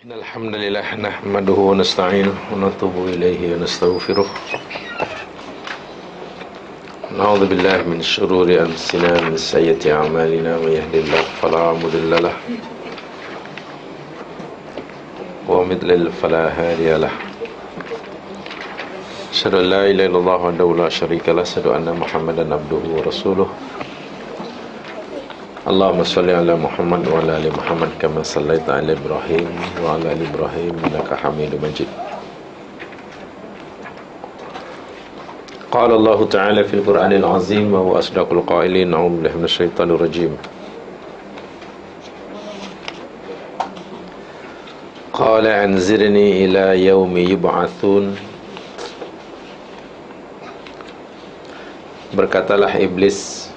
Innal hamdalillah nahmaduhu wa nasta'inuhu wa natubu ilaihi wa nastaghfiruh. Na'udzu billahi min syururi anfusina wa min sayyiati a'malina, may yahdihillahu fala mudilla lahu wa may yudlil fala hadiya lahu. Asyhadu an la ilaha illallah wahdahu la syarika lahu, asyhadu anna Muhammadan abduhu wa rasuluh. Allahumma salli ala Muhammad wa ala ali Muhammad kama sallaita ala Ibrahim wa ala ali Ibrahim innaka Hamidum Majid. Qala Allah Ta'ala fil Qur'anil Azim wa huwa asdaqul qailin. A'udzu billahi minasy syaithanir rajim. Qala anzirni ila yaumi yub'atsun. Berkatalah iblis,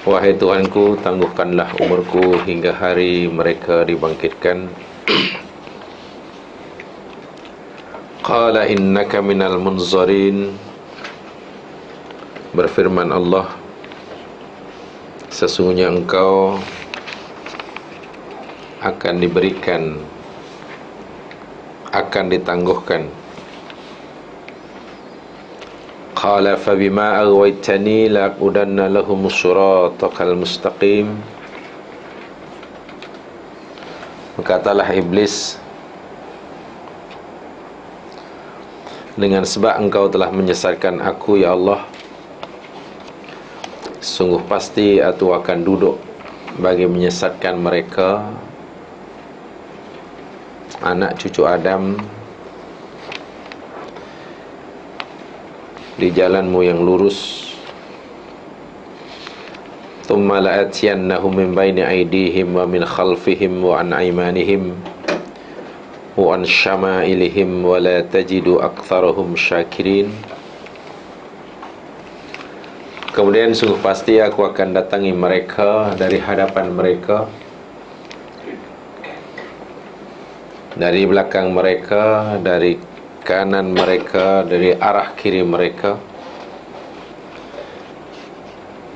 wahai Tuhanku, tangguhkanlah umurku hingga hari mereka dibangkitkan. Qala innaka minal munzarin. Berfirman Allah, sesungguhnya engkau akan diberikan, akan ditangguhkan. Qala fabima aghwaytani la'qudanna lahum siratakal mustaqim. Berkatalah iblis, dengan sebab engkau telah menyesatkan aku, ya Allah, sungguh pasti aku akan duduk bagi menyesatkan mereka, anak cucu Adam, di jalanmu yang lurus. Thumma la'atiyannahum min baini aydihim wa min khalfihim wa an aymanihim wa an syama'ilihim wa la tajidu aktsarahum syakirin. Kemudian sungguh pasti aku akan datangi mereka dari hadapan mereka, dari belakang mereka, dari kanan mereka, dari arah kiri mereka,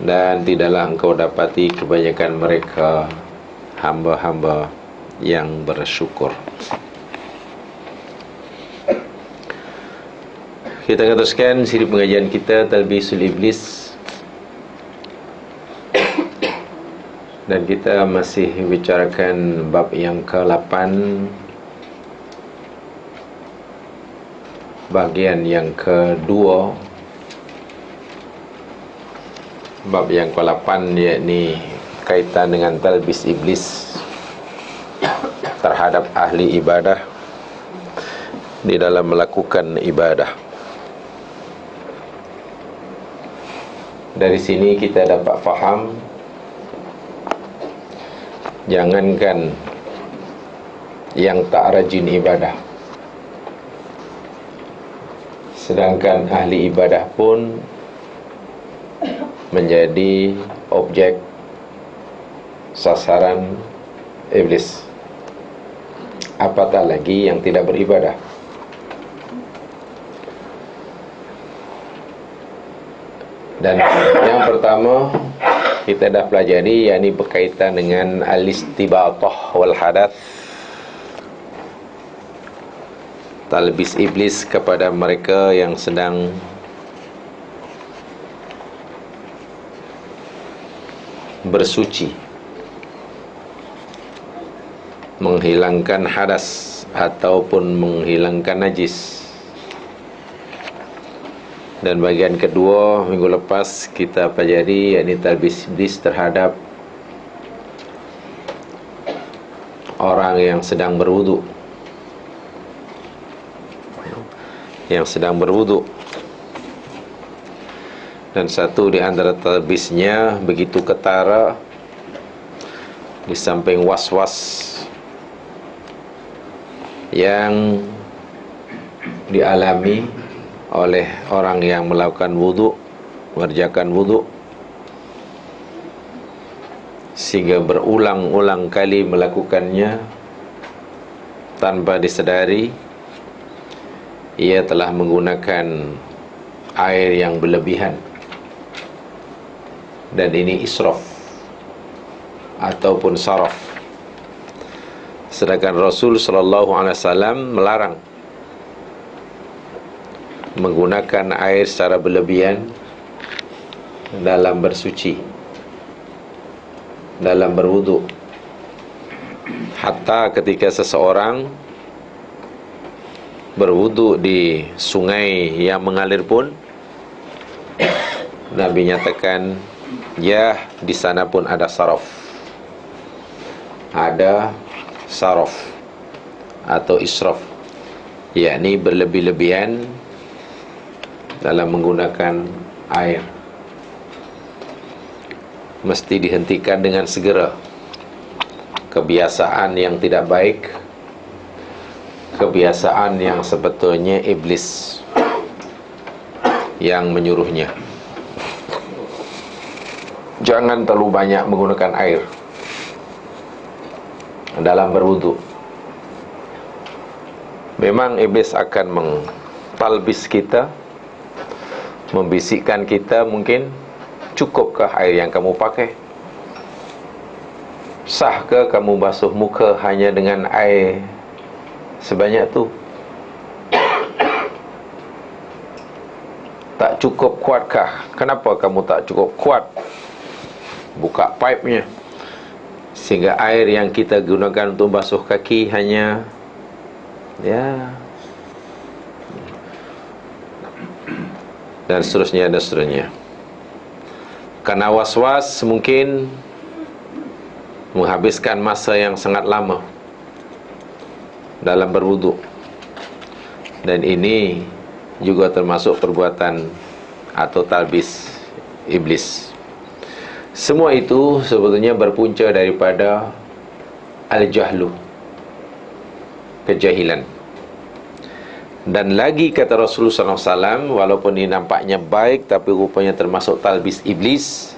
dan tidaklah engkau dapati kebanyakan mereka hamba-hamba yang bersyukur. Kita akan teruskan siri pengajian kita, Talbisul Iblis, dan kita masih bicarakan bab yang ke-8, bagian yang kedua. Bab yang ke-8 yakni kaitan dengan talbis iblis terhadap ahli ibadah di dalam melakukan ibadah. Dari sini kita dapat faham, jangankan yang tak rajin ibadah, sedangkan ahli ibadah pun menjadi objek sasaran iblis, apatah lagi yang tidak beribadah. Dan yang pertama kita dah pelajari, yakni berkaitan dengan al-istibatah wal hadath, talbis iblis kepada mereka yang sedang bersuci, menghilangkan hadas ataupun menghilangkan najis. Dan bagian kedua minggu lepas kita pelajari, yakni talbis iblis terhadap orang yang sedang berwudu, dan satu di antara talbisnya begitu ketara, di samping was-was yang dialami oleh orang yang melakukan wudu, mengerjakan wudu, sehingga berulang-ulang kali melakukannya tanpa disedari ia telah menggunakan air yang berlebihan, dan ini israf ataupun saraf. Sedangkan Rasul sallallahu alaihi wasallam melarang menggunakan air secara berlebihan dalam bersuci, dalam berwudu. Hatta ketika seseorang berwudu di sungai yang mengalir pun, Nabi nyatakan, ya, di sana pun ada saraf. Ada saraf atau israf, yakni berlebih-lebihan dalam menggunakan air. Mesti dihentikan dengan segera. Kebiasaan yang tidak baik, kebiasaan yang sebetulnya iblis yang menyuruhnya. Jangan terlalu banyak menggunakan air dalam berwudu. Memang iblis akan mentalbis kita, membisikkan kita mungkin, cukupkah air yang kamu pakai? Sahkah kamu basuh muka hanya dengan air sebanyak tu? Tak cukup kuatkah? Kenapa kamu tak cukup kuat? Buka pipe-nya, sehingga air yang kita gunakan untuk basuh kaki hanya, ya, dan seterusnya dan seterusnya. Karena was-was mungkin menghabiskan masa yang sangat lama dalam berwudu, dan ini juga termasuk perbuatan atau talbis iblis. Semua itu sebetulnya berpunca daripada al-jahlu, kejahilan. Dan lagi kata Rasulullah SAW, walaupun ini nampaknya baik, tapi rupanya termasuk talbis iblis.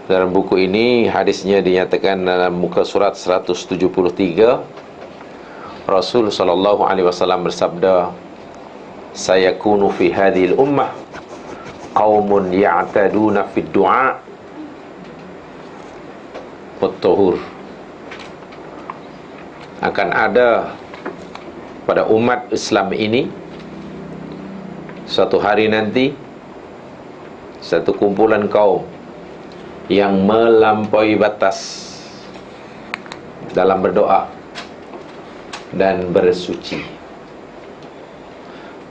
Dalam buku ini hadisnya dinyatakan dalam muka surat 173, Rasul SAW bersabda, sayakunu fi hadhil ummah qaumun ya'taduna fid du'a wat tuhur. Akan ada pada umat Islam ini suatu hari nanti satu kumpulan kaum yang melampaui batas dalam berdoa dan bersuci,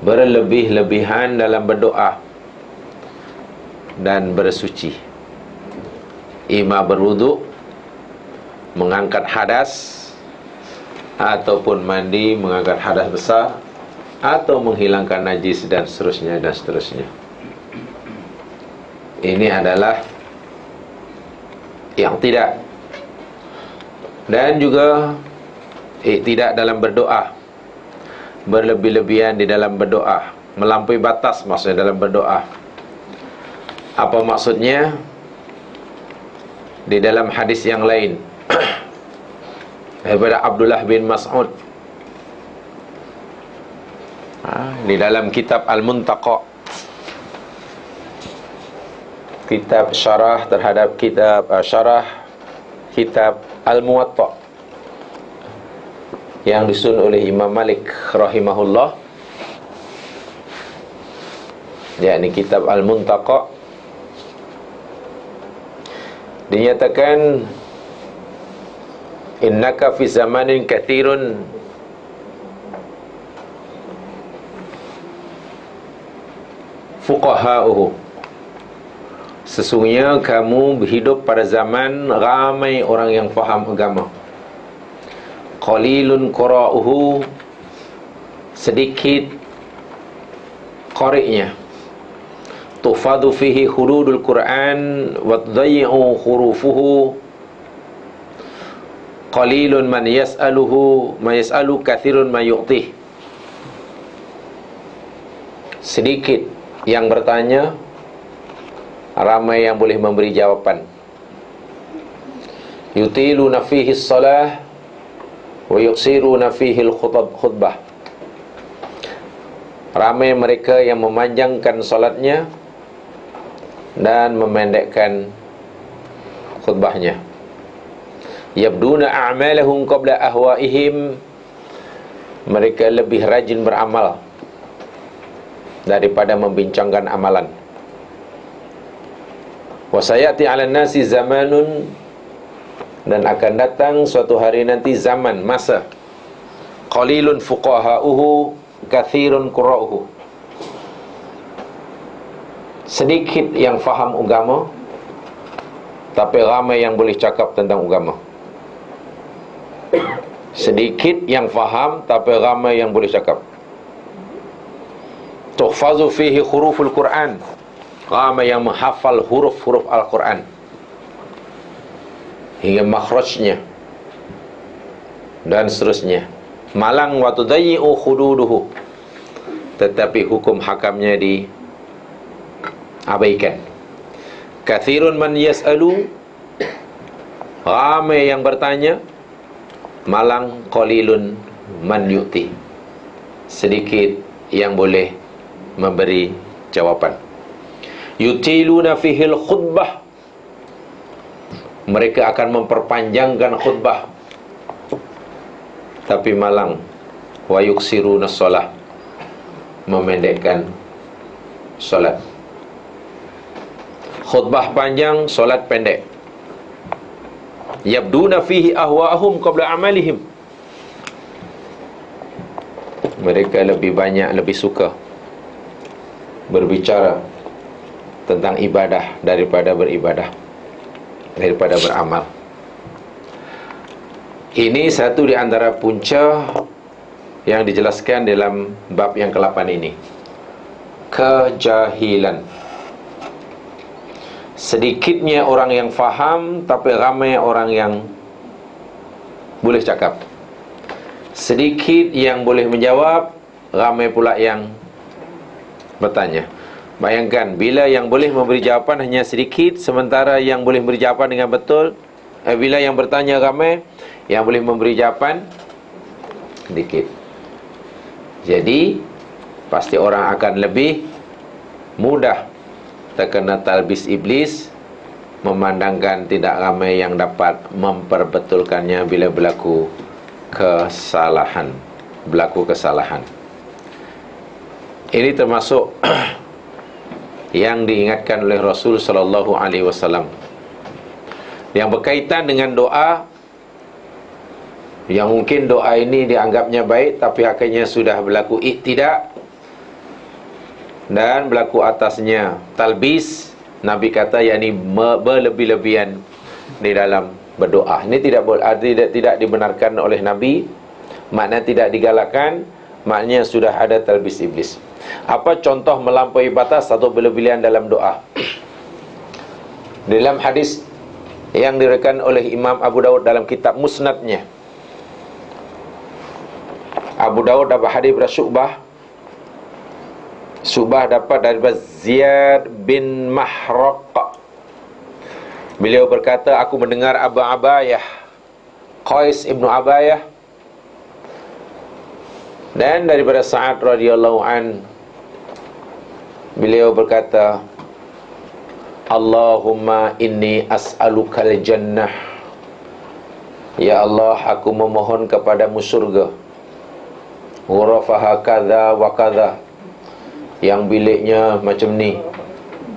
berlebih-lebihan dalam berdoa dan bersuci. Ima berwudu, mengangkat hadas, ataupun mandi mengangkat hadas besar, atau menghilangkan najis, dan seterusnya dan seterusnya. Ini adalah yang tidak. Dan juga tidak dalam berdoa, berlebih-lebihan di dalam berdoa, melampaui batas maksudnya dalam berdoa. Apa maksudnya? Di dalam hadis yang lain daripada Abdullah bin Mas'ud, di dalam kitab Al-Muntaqa, kitab syarah terhadap kitab syarah kitab Al-Muwatta yang disusun oleh Imam Malik rahimahullah, yakni kitab Al-Muntaqa, dinyatakan innaka fi zamanin kathirun fuqaha'uhu, sesungguhnya kamu hidup pada zaman ramai orang yang faham agama. Qalilun qura'uhu, sedikit qari'nya. Tufadu fihi hududul Qur'an wa tudayyi'u hurufuhu. Qalilun man yas'alu kathirun ma yu'tih. Sedikit yang bertanya, ramai yang boleh memberi jawapan. Yutiluna fihi as-salah wa yuqsiruna fihi al-khutbah. Ramai mereka yang memanjangkan salatnya dan memendekkan khutbahnya. Yabduna a'malahum qabla ahwaihim. Mereka lebih rajin beramal daripada membincangkan amalan. Wa sayati 'alan nasi zamanun, dan akan datang suatu hari nanti zaman, masa, qalilun fuqaha'uhu kathirun qurra'uhu. Sedikit yang faham agama, tapi ramai yang boleh cakap tentang agama. Sedikit yang faham, tapi ramai yang boleh cakap. Tuhfazu fihi huruful Quran, ramai yang menghafal huruf-huruf Al-Quran hingga makhrajnya dan seterusnya. Malang wa tudayyi'u hududuhu, tetapi hukum hakamnya diabaikan. Kathirun man yas'alu, ramai yang bertanya. Malang qalilun man yu'ti, sedikit yang boleh memberi jawaban. Yutiluna fihil khutbah, mereka akan memperpanjangkan khutbah, tapi malang. Wa yuksiruna solah, memendekkan solat. Khutbah panjang, solat pendek. Yabduna fihi ahwa'ahum qabla amalihim, mereka lebih banyak, lebih suka berbicara tentang ibadah daripada beribadah, daripada beramal. Ini satu di antara punca yang dijelaskan dalam bab yang ke-8 ini. Kejahilan. Sedikitnya orang yang faham, tapi ramai orang yang boleh cakap. Sedikit yang boleh menjawab, ramai pula yang bertanya. Bayangkan, bila yang boleh memberi jawapan hanya sedikit, sementara yang boleh memberi jawapan dengan betul, bila yang bertanya ramai, yang boleh memberi jawapan sedikit. Jadi pasti orang akan lebih mudah terkena talbis iblis, memandangkan tidak ramai yang dapat memperbetulkannya bila berlaku kesalahan. Ini termasuk yang diingatkan oleh Rasul sallallahu alaihi wasallam, yang berkaitan dengan doa, yang mungkin doa ini dianggapnya baik, tapi akhirnya sudah berlaku iktidak dan berlaku atasnya talbis. Nabi kata yakni berlebih-lebihan di dalam berdoa. Ini tidak dibenarkan oleh Nabi. Maknanya tidak digalakkan, maknanya sudah ada talbis iblis. Apa contoh melampaui batas atau berlebihan dalam doa? Dalam hadis yang diriwayatkan oleh Imam Abu Dawud dalam kitab Musnadnya, Abu Dawud dapat hadis dari Syu'bah dapat daripada Ziyad bin Mahraq. Beliau berkata, aku mendengar Abu Abayah, Qais ibnu Abayah, dan daripada Sa'ad radhiyallahu an, beliau berkata, Allahumma inni as'alukal jannah, ya Allah, aku memohon kepadamu surga. Ghurafaha kadza wa kadza, yang biliknya macam ni,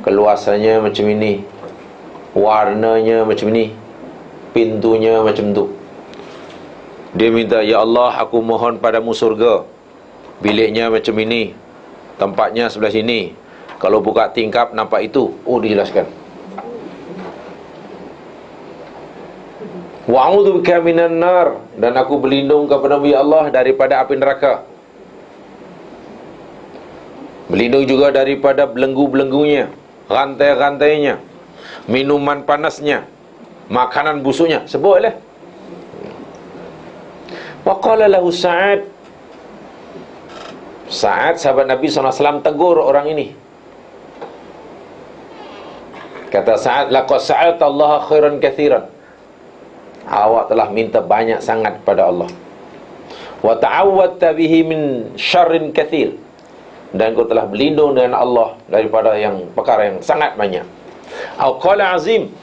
keluasannya macam ini, warnanya macam ni, pintunya macam tu. Dia minta, ya Allah, aku mohon padamu surga, biliknya macam ini, tempatnya sebelah sini, kalau buka tingkap nampak itu. Oh, dijelaskan. Wa'udzu bika minan nar, dan aku berlindung kepadamu ya Allah daripada api neraka. Berlindung juga daripada belenggu-belenggunya, rantai-rantainya, minuman panasnya, makanan busuknya. Sebutlah. Wa qala lahu Sa'ad, sahabat Nabi SAW tegur orang ini. Kata Sa'ad, laqad sa'alta Allah khairan katsiran, awak telah minta banyak sangat pada Allah. Wa ta'awwadta bihi min syarrin katsir, dan kau telah berlindung dengan Allah daripada yang perkara yang sangat banyak. Au qala azim,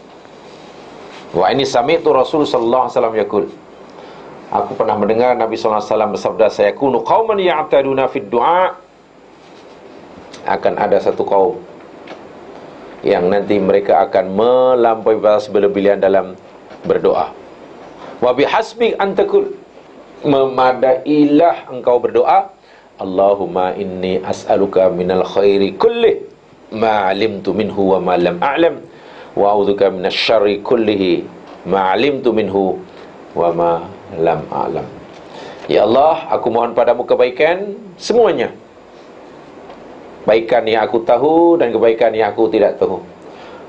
Wa ini sami'tu Rasul sallallahu alaihi wasallam yaqul. Aku pernah mendengar Nabi sallallahu alaihi wasallam bersabda, sayakunu qauman ya'taduna fid du'a. Akan ada satu kaum yang nanti mereka akan melampaui batas berlebihan dalam berdoa. Wa bihasbi an taqul, memadailah engkau berdoa, Allahumma inni as'aluka minal khairi kulli ma 'alimtu minhu wa ma lam a'lam wa a'udzubika minasy syarri kullihi ma 'alimtu minhu wa ma lam a'lam. Ya Allah, aku mohon padamu kebaikan semuanya, kebaikan yang aku tahu dan kebaikan yang aku tidak tahu.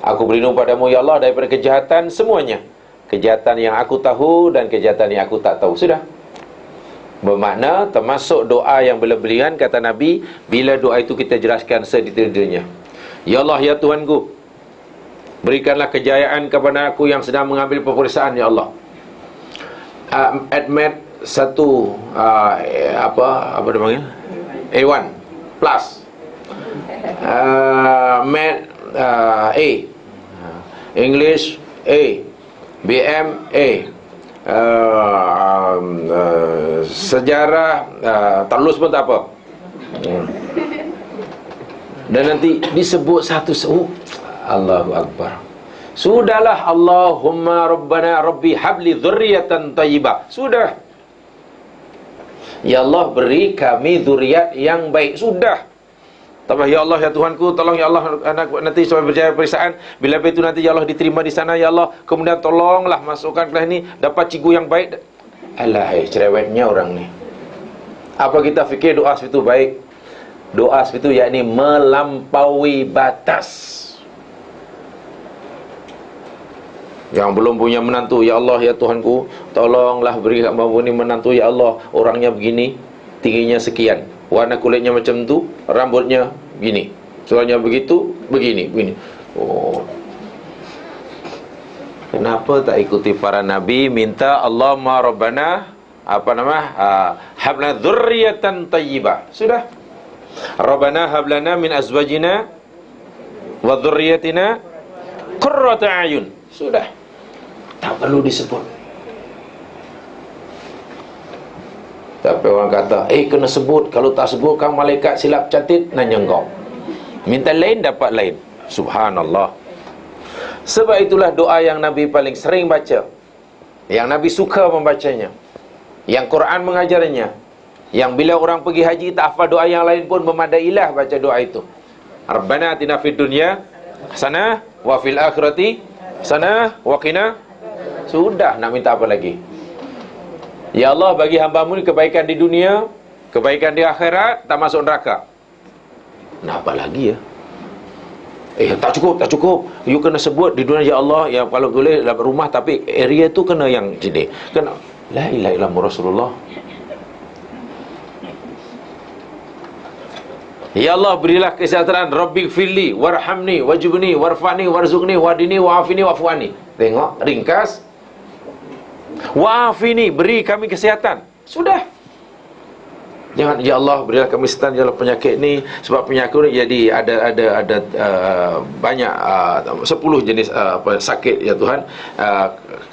Aku berlindung padamu ya Allah daripada kejahatan semuanya, kejahatan yang aku tahu dan kejahatan yang aku tak tahu. Sudah. Bermakna termasuk doa yang berlebihan, kata Nabi, bila doa itu kita jelaskan sedetail-detailnya. Ya Allah, ya Tuhanku, berikanlah kejayaan kepada aku yang sedang mengambil peperiksaan ya Allah. Admit satu apa dia panggil? A1 plus. Math A, English A, BM A, sejarah tak lulus pun tak apa. Dan nanti disebut satu Allahu Akbar. Sudahlah, Allahumma Rabbana Rabbi habli dzurriyyatan thayyibah. Sudah. Ya Allah, beri kami zuriat yang baik. Sudah. Tambah, ya Allah, ya Tuhanku, tolong ya Allah, anak nanti sampai berjaya periksaan. Bila itu nanti ya Allah diterima di sana ya Allah. Kemudian tolonglah masukkan kelas ini dapat cikgu yang baik. Alah, cerewetnya orang ni. Apa kita fikir doa itu baik? Doa itu yakni melampaui batas. Yang belum punya menantu, ya Allah, ya Tuhanku, tolonglah beri mampu ni menantu ya Allah. Orangnya begini, tingginya sekian, warna kulitnya macam tu, rambutnya begini, soalnya begitu, begini. Oh, kenapa tak ikuti para nabi, minta Allahumma Rabbana habna dzurriyyatan thayyibah. Sudah. Rabbana hablana min azwajina wa dzurriyyatina qurrata a'yun. Sudah. Tak perlu disebut. Tapi orang kata, kena sebut. Kalau tak sebut kan malaikat silap catat, nanya kau. Minta lain dapat lain. Subhanallah. Sebab itulah doa yang Nabi paling sering baca, yang Nabi suka membacanya, yang Quran mengajarnya, yang bila orang pergi haji tak hafal doa yang lain pun memadailah baca doa itu. Rabbana atina fid dunya hasanah wa fil akhirati hasanah wa qina. Sudah, nak minta apa lagi? Ya Allah, bagi hamba-Mu ni kebaikan di dunia, kebaikan di akhirat, tak masuk neraka. Nak apa lagi ya? Tak cukup. You kena sebut di dunia ya Allah, ya kalau boleh dalam rumah, tapi area tu kena yang jadi. Kena la ilaha illallah Rasulullah. Ya Allah, berilah kesejahteraan. Rabbi firli warhamni wajibni warfani warzuqni wadini wa'afini wa'fuani. Tengok, ringkas. Wa'afini, beri kami kesihatan. Sudah. Jangan, ya Allah, berilah kami kesihatan dalam penyakit ni. Sebab penyakit ni jadi ada banyak 10 jenis sakit ya Tuhan.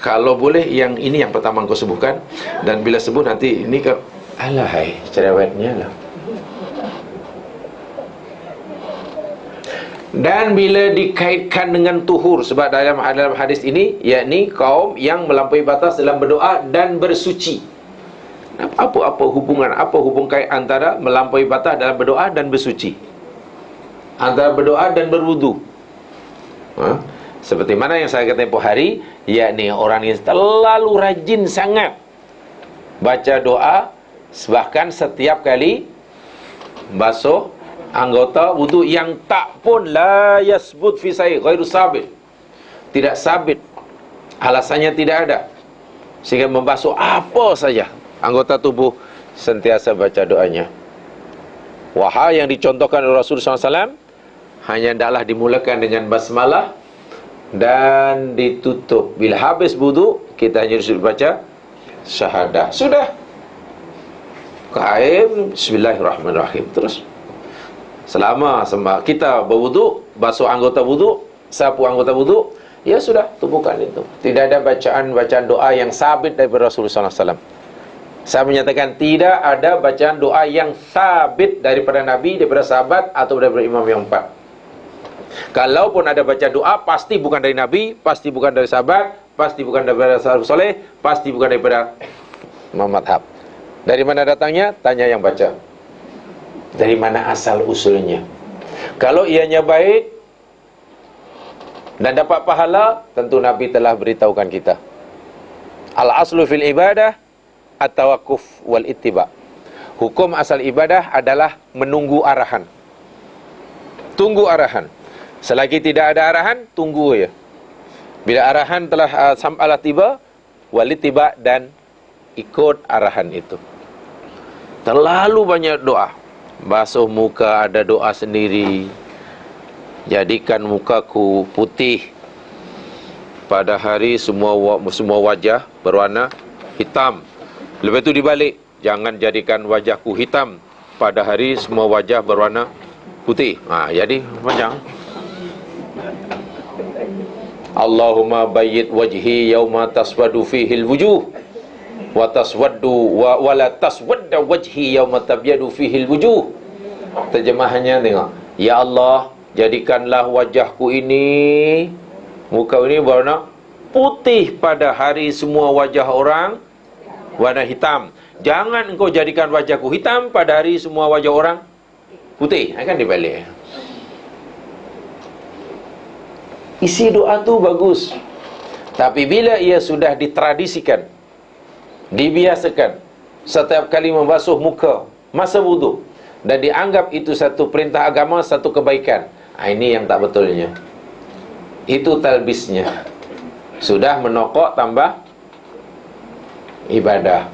Kalau boleh yang ini yang pertama kau sembuhkan. Dan bila sembuh nanti ini ke alahai cerewetnya lah. Dan bila dikaitkan dengan tuhur, sebab dalam hadis ini, yakni kaum yang melampaui batas dalam berdoa dan bersuci. Apa hubungan kait antara melampaui batas dalam berdoa dan bersuci? Antara berdoa dan berwudu. Seperti mana yang saya kata tempoh hari, yakni orang yang terlalu rajin sangat baca doa, bahkan setiap kali basuh anggota wudu yang tak pun la yasbut fi sahih ghairu sabit, tidak sabit, alasannya tidak ada, sehingga membasuh apa saja anggota tubuh sentiasa baca doanya. Wahai yang dicontohkan oleh Rasulullah SAW, hanya hendaklah dimulakan dengan basmalah dan ditutup. Bila habis wudu, kita hanya disuruh baca syahadah. Sudah. Kaim bismillahirrahmanirrahim. Terus selama kita berwudu, basuh anggota wudu, sapu anggota wudu, ya sudah, tumbuhkan itu. Tidak ada bacaan doa yang sabit daripada Rasulullah SAW. Saya menyatakan tidak ada bacaan doa yang sabit daripada Nabi, daripada sahabat atau daripada imam yang empat. Kalaupun ada baca doa, pasti bukan dari Nabi, pasti bukan dari sahabat, pasti bukan daripada salafus soleh, pasti bukan daripada imam madhab. Dari mana datangnya? Tanya yang baca. Dari mana asal usulnya? Kalau ianya baik dan dapat pahala, tentu Nabi telah beritahukan kita. Al-aslu fil ibadah at-tawakkuf wal ittiba. Hukum asal ibadah adalah menunggu arahan. Tunggu arahan. Selagi tidak ada arahan, tunggu ya. Bila arahan telah sam'ala tiba, wal ittiba, dan ikut arahan itu. Terlalu banyak doa. Basuh muka ada doa sendiri. Jadikan mukaku putih pada hari semua wajah berwarna hitam. Lepas itu dibalik, jangan jadikan wajahku hitam pada hari semua wajah berwarna putih. Jadi macam Allahumma bayyid wajhi yauma taswadu fihil wujuh wa taswaddu wa la taswadda wajhi yauma tabyadu fihil wujuh. Terjemahannya tengok. Ya Allah, jadikanlah wajahku ini, muka ini berwarna putih pada hari semua wajah orang warna hitam. Jangan engkau jadikan wajahku hitam pada hari semua wajah orang putih. Kan dibalik. Isi doa tu bagus. Tapi bila ia sudah ditradisikan, dibiasakan, setiap kali membasuh muka masa wudu, dan dianggap itu satu perintah agama, satu kebaikan, ini yang tak betulnya. Itu talbisnya. Sudah menokok tambah ibadah.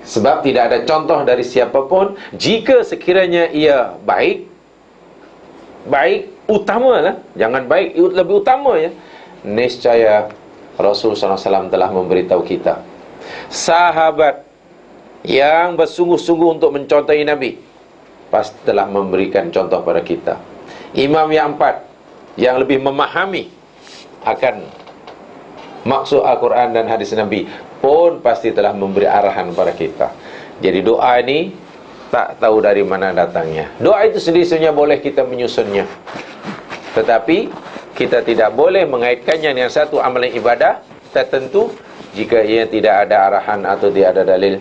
Sebab tidak ada contoh dari siapapun. Jika sekiranya ia baik, utamalah, jangan baik lebih utama ya, niscaya Rasulullah SAW telah memberitahu kita. Sahabat yang bersungguh-sungguh untuk mencontohi Nabi pasti telah memberikan contoh pada kita. Imam yang empat yang lebih memahami akan maksud Al-Quran dan hadis Nabi pun pasti telah memberi arahan kepada kita. Jadi doa ini tak tahu dari mana datangnya. Doa itu sendiri-sendirinya boleh kita menyusunnya, tetapi kita tidak boleh mengaitkannya dengan satu amalan ibadah tertentu jika ia tidak ada arahan atau tidak ada dalil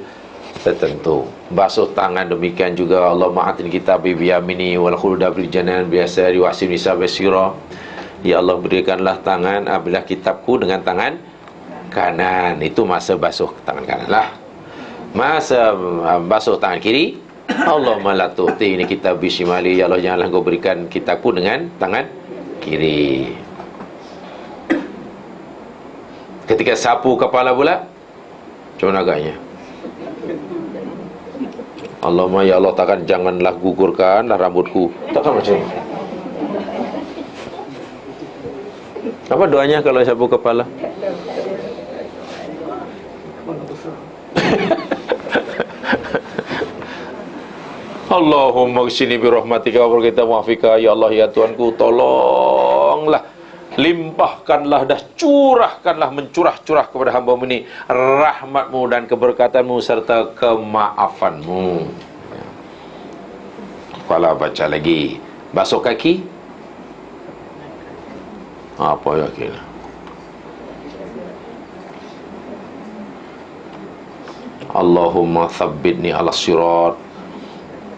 tertentu. Basuh tangan demikian juga. Allahumma atin kitabi biyamini wal khulda bil janan biasari wa asim nisa basira. Ya Allah, berikanlah tangan abilah kitabku dengan tangan kanan. Itu masa basuh tangan kanan lah. Masa basuh tangan kiri, Allahumma la tu'ti ini kitab bisimali. Ya Allah, janganlah kau berikan kitabku dengan tangan kiri. Ketika sapu kepala pula, macam mana agaknya? Allahumma ya Allah, takkan janganlah gugurkanlah rambutku. Takkan macam ni. Apa doanya kalau sapu kepala? Allahumma ghsini bi rahmatika wa barakatuh muafika. Ya Allah, ya Tuhanku, tolonglah, limpahkanlah, dah curahkanlah, mencurah-curah kepada hamba-Mu ini rahmat-Mu dan keberkatan-Mu serta kemaafanmu. Kepala baca lagi. Basuh kaki. Apa ya kira? Allahumma thabbitni ala sirat.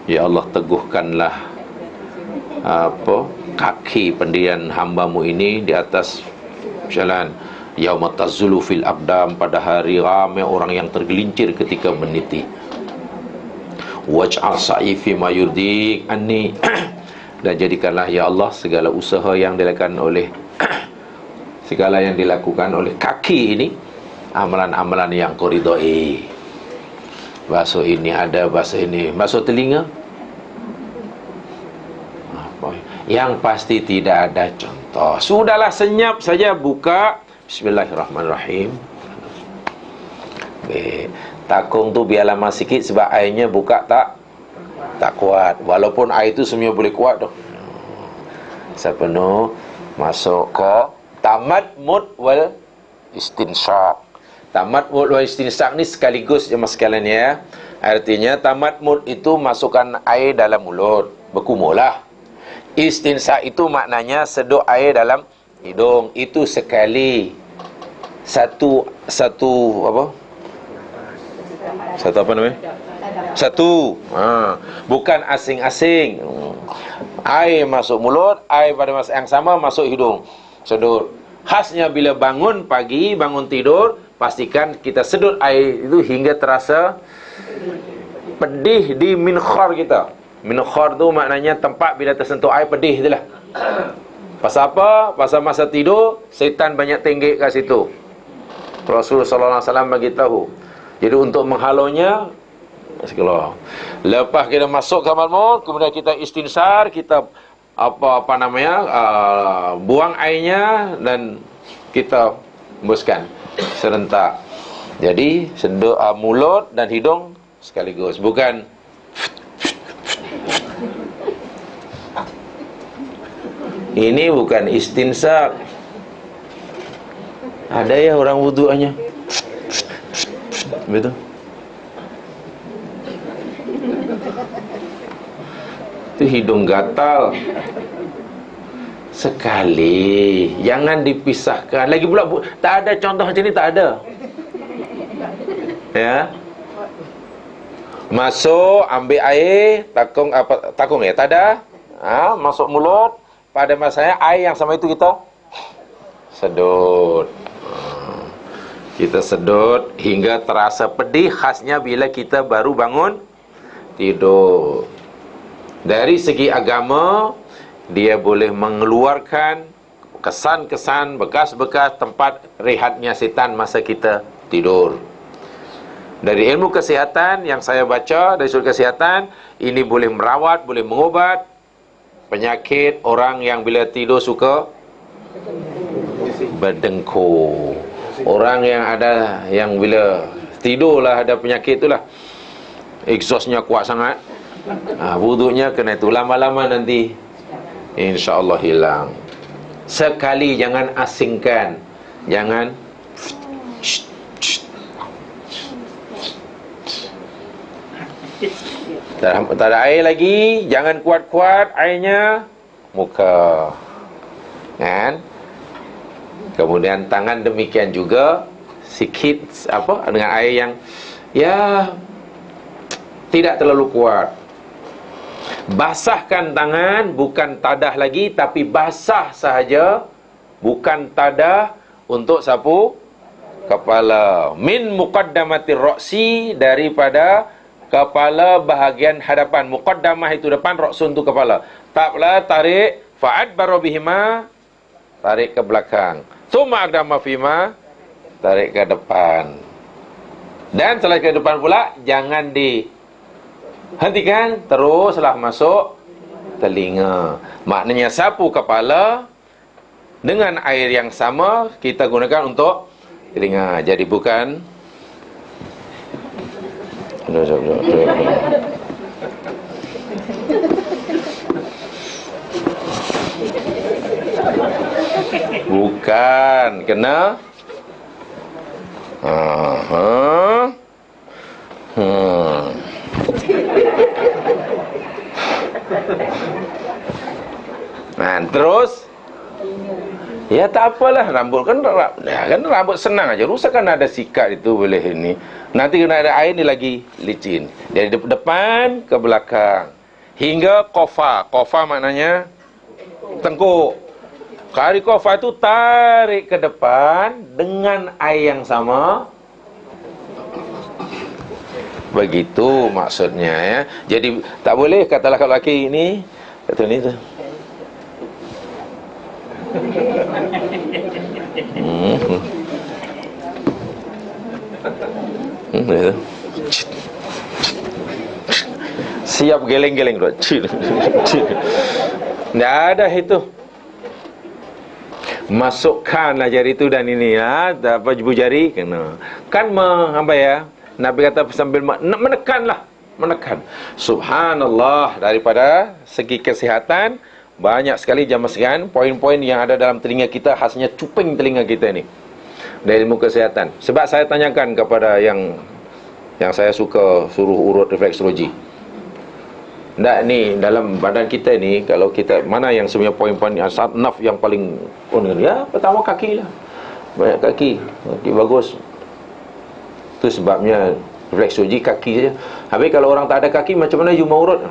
Ya Allah, teguhkanlah kaki pendirian hamba-Mu ini di atas jalan. Yauma tazulu fil aqdam, pada hari ramai orang yang tergelincir ketika meniti. Waj'al sa'i fi ma yurdik anni dan jadikanlah ya Allah segala usaha yang dilakukan oleh segala yang dilakukan oleh kaki ini amalan-amalan yang Kau ridhai. Basuh ini ada, basuh ini, basuh telinga. Yang pasti tidak ada contoh. Sudahlah, senyap saja, buka Bismillahirrahmanirrahim. Takung tu biar lama sikit sebab airnya buka tak kuat. Walaupun air tu semuanya boleh kuat tu. Sepenuh masuk ke Tamadmud wal istinsyaq. Tamadmud wal istinsyaq ni sekaligus jemaah sekalian ya. Artinya tamadmud itu masukkan air dalam mulut, berkumurlah. Istinsyaq itu maknanya sedut air dalam hidung. Itu sekali. Satu apa? Satu apa namanya? Satu. Bukan asing-asing. Air masuk mulut, air pada masa yang sama masuk hidung. Sedut. Khasnya bila bangun pagi, bangun tidur, pastikan kita sedut air itu hingga terasa pedih di minkhar kita. Minkhar tu maknanya tempat bila tersentuh air pedih itulah. Pasal apa? Pasal masa tidur syaitan banyak tenggek kat situ. Rasulullah sallallahu alaihi wasallam bagi tahu. Jadi untuk menghalaunya, lepas kita masuk kamar maut, kemudian kita istinsar, kita apa namanya, buang airnya dan kita hembuskan serentak. Jadi sedut mulut dan hidung sekaligus, bukan ini bukan istinsak. Ada ya orang wudu hanya betul. Itu hidung gatal sekali, jangan dipisahkan. Lagi pula tak ada contoh macam ni, tak ada. Ya. Masuk, ambil air, takung ya, tak ada. Masuk mulut, pada masanya air yang sama itu kita sedut. Kita sedut hingga terasa pedih, khasnya bila kita baru bangun tidur. Dari segi agama, dia boleh mengeluarkan kesan-kesan, bekas-bekas tempat rehatnya setan masa kita tidur. Dari ilmu kesihatan yang saya baca, dari sudut kesihatan, ini boleh merawat, boleh mengubat penyakit orang yang bila tidur suka berdengkur. Orang yang ada, yang bila tidurlah ada penyakit itulah, exhaustnya kuat sangat, wuduknya kena itu, lama-lama nanti InsyaAllah hilang. Sekali jangan asingkan, jangan tak ada air lagi, jangan kuat-kuat airnya, muka kan. Kemudian tangan demikian juga, sikit dengan air yang ya tidak terlalu kuat. Basahkan tangan, bukan tadah lagi, tapi basah sahaja, bukan tadah untuk sapu kepala. Min muqaddamatir ra'si, daripada kepala bahagian hadapan. Muqaddamah itu depan, ra'sun itu kepala. Taklah tarik, fa'adbaru bihima, tarik ke belakang. Tsumma aqdama fima, tarik ke depan. Dan setelah ke depan pula, jangan dihentikan, teruslah masuk telinga. Maknanya sapu kepala dengan air yang sama kita gunakan untuk telinga. Jadi bukan bukan kena terus ya tak apalah, rambut kan rambut senang aja, rusakkan ada sikat itu boleh ini. Nanti kena ada air ni lagi licin. Dari depan ke belakang hingga kofa. Kofa maknanya tengkuk. Kari kofa itu tarik ke depan dengan air yang sama. Begitu maksudnya ya. Jadi tak boleh katalah kalau laki ini kata ni tu. Siap geleng-geleng tu. Tak ada itu. Masukkanlah jari itu dan ini apa ibu jari kena. Kan apa ya? Nabi kata sambil menekanlah, menekan. Subhanallah, daripada segi kesihatan banyak sekali jamaah sekalian, poin-poin yang ada dalam telinga kita, khasnya cuping telinga kita ni dari ilmu kesihatan. Sebab saya tanyakan kepada yang saya suka suruh urut refleksologi, tak ni dalam badan kita ni, kalau kita mana yang sebenarnya poin-poin asap naf yang paling ya, pertama kaki lah, banyak kaki bagus. Itu sebabnya refleksologi kaki saja. Habis kalau orang tak ada kaki, macam mana you mau urut?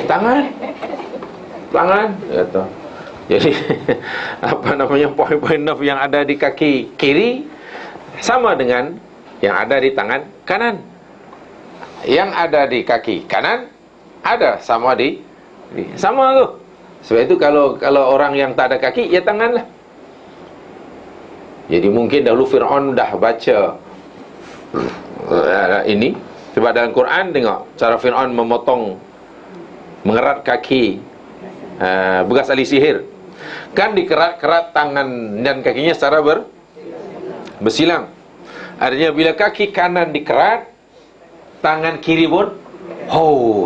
Tangan kata. Jadi apa namanya, poin-poin nerve yang ada di kaki kiri sama dengan yang ada di tangan kanan. Yang ada di kaki kanan ada sama sama tu. Sebab itu kalau orang yang tak ada kaki, ya tangan lah. Jadi mungkin dahulu Fir'aun dah baca ini. Sebab dalam Quran tengok cara Fir'aun mengerat kaki bekas ahli sihir. Kan dikerat-kerat tangan dan kakinya secara bersilang. Artinya bila kaki kanan dikerat, tangan kiri pun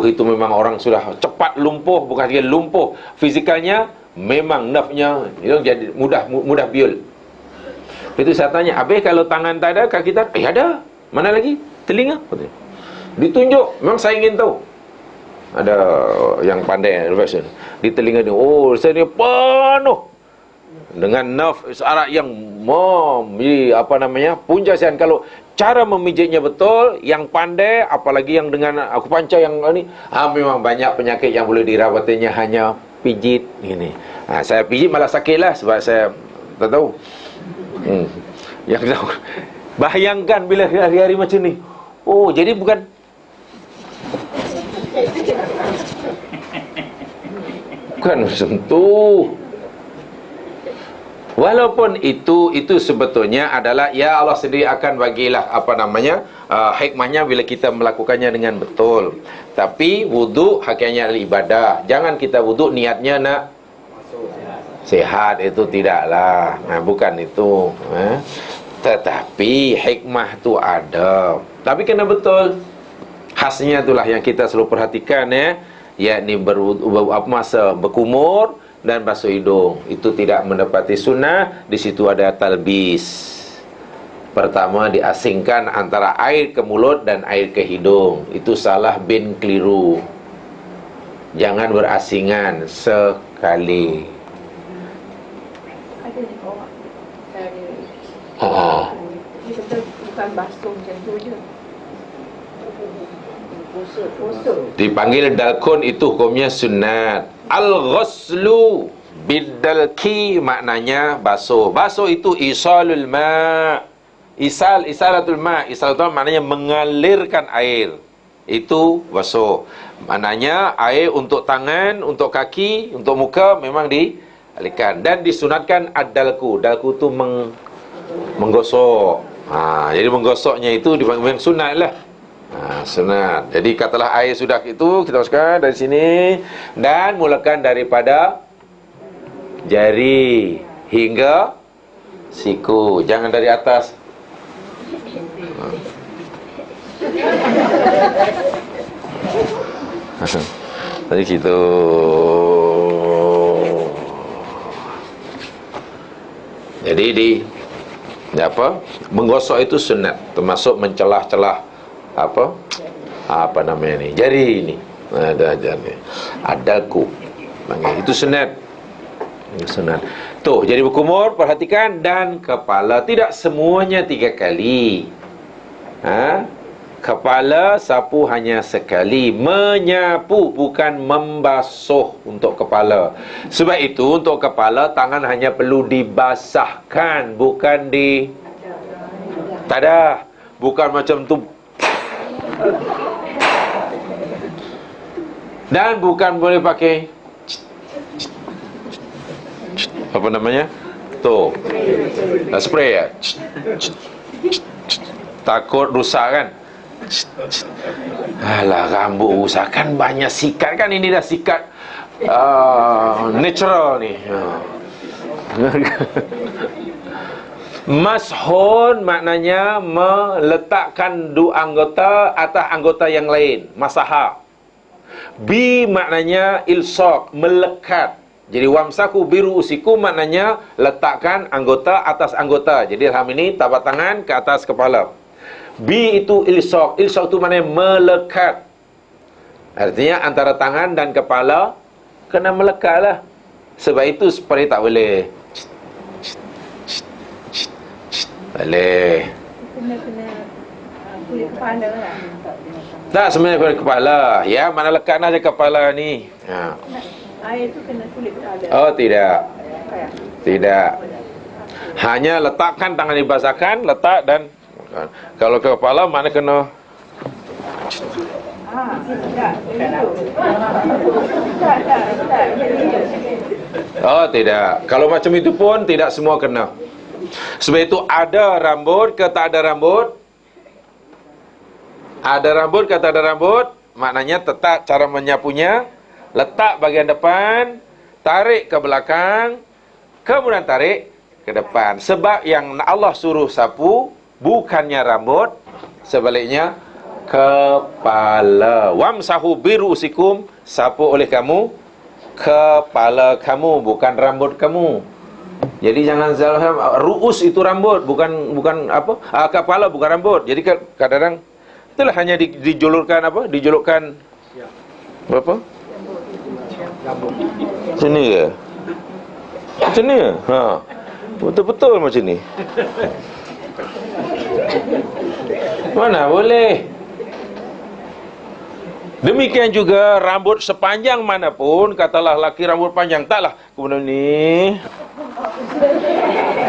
itu memang orang sudah cepat lumpuh. Bukan saja lumpuh fizikalnya, memang nerve-nya itu jadi mudah biul. Itu saya tanya, habis kalau tangan tak ada, kaki tak ada, mana lagi? Telinga. Ditunjuk, memang saya ingin tahu. Ada yang pandai reflection di telinga dia, saya ni penuh dengan nerve saraf yang punjasian. Kalau cara memijitnya betul, yang pandai, apalagi yang dengan aku panca yang ni, memang banyak penyakit yang boleh dirawatinya hanya pijit ini. Saya pijit malah sakit lah, sebab saya tak tahu. Yang tahu. Bayangkan bila hari-hari macam ni. Jadi bukan macam tu. Walaupun itu sebetulnya adalah, ya Allah sendiri akan bagilah hikmahnya bila kita melakukannya dengan betul. Tapi wuduk hakikatnya adalah ibadah. Jangan kita wuduk niatnya nak sihat, itu tidaklah. Bukan itu. Tetapi hikmah tu ada. Tapi kena betul. Khasnya itulah yang kita selalu perhatikan, yakni masa berkumur dan basuh hidung. Itu tidak mendapati sunnah. Di situ ada talbis. Pertama, diasingkan antara air ke mulut dan air ke hidung. Itu salah bin keliru. Jangan berasingan sekali. Ada di bawah bukan basuh macam tu je. Dipanggil dalkun, itu hukumnya sunat. Al-ghuslu bidalki maknanya basuh. Basuh itu isalul ma'. Isalatul ma'. Isalatul ma' maknanya mengalirkan air. Itu basuh. Maknanya air untuk tangan, untuk kaki, untuk muka memang dialirkan. Dan disunatkan ad-dalku. Dalku itu menggosok. Jadi menggosoknya itu dipanggil sunat lah. Sunat. Jadi katalah air sudah itu, kita masukkan dari sini dan mulakan daripada jari hingga siku. Jangan dari atas. Tadi situ. Jadi menggosok itu sunat, termasuk mencelah-celah jari ini. Ada jari. Adaku. Itu sunat. Tuh, jadi berkumur, perhatikan, dan kepala tidak semuanya 3 kali. Kepala sapu hanya sekali. Menyapu bukan membasuh untuk kepala. Sebab itu untuk kepala tangan hanya perlu dibasahkan, bukan tadah. Bukan macam tu. Dan bukan boleh pakai spray ya. Takut rusak kan. Alah, rambut rusak kan banyak sikat kan. Ini dah sikat natural ni. Mashun maknanya meletakkan dua anggota atas anggota yang lain. Masaha. Bi maknanya ilsaq, melekat. Jadi wamsahu biruusikum maknanya letakkan anggota atas anggota. Jadi dalam ini tapak tangan ke atas kepala. Bi itu ilsaq. Ilsaq itu maknanya melekat. Artinya antara tangan dan kepala kena melekatlah. Sebab itu seperti tak boleh. Boleh. Kena kulit kepala lah. Tak sebenarnya kulit kepala. Ya, mana lekatlah je kepala ni. Ha. Air tu kena kulit kepala. Oh, tidak. Kayak. Tidak. Hanya letakkan tangan dibasahkan, letak dan kalau ke kepala mana kena Tak. oh, tidak. Kalau macam itu pun tidak semua kena. Sebab itu ada rambut ke tak ada rambut? Ada rambut ke tak ada rambut? Maknanya tetap cara menyapunya, letak bahagian depan, tarik ke belakang, kemudian tarik ke depan. Sebab yang Allah suruh sapu bukannya rambut, sebaliknya kepala. Wamsahu birusikum, sapu oleh kamu kepala kamu, bukan rambut kamu. Jadi jangan salah, ruus itu rambut, bukan apa? Kepala bukan rambut. Jadi kadang-kadang itulah hanya dijulurkan apa? Dijulurkan berapa? Sini ke? Macam ni ke? Ha. Betul-betul macam ni. Mana boleh. Demikian juga rambut sepanjang manapun, katalah laki rambut panjang, taklah kemudian ni.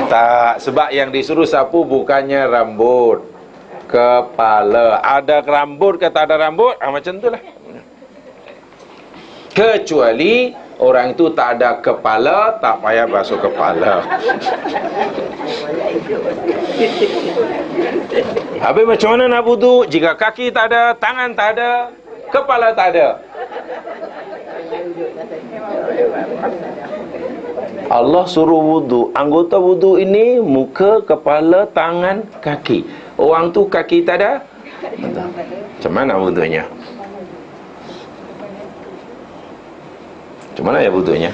Tak, sebab yang disuruh sapu bukannya rambut, kepala. Ada rambut ke tak ada rambut, macam itulah. Kecuali orang itu tak ada kepala, tak payah basuh kepala. Habis macam mana nak wudu jika kaki tak ada, tangan tak ada, kepala tak ada? Allah suruh wudu. Anggota wudu ini muka, kepala, tangan, kaki. Orang tu kaki tak ada. Macam mana wudunya? Macam mana ya wudunya?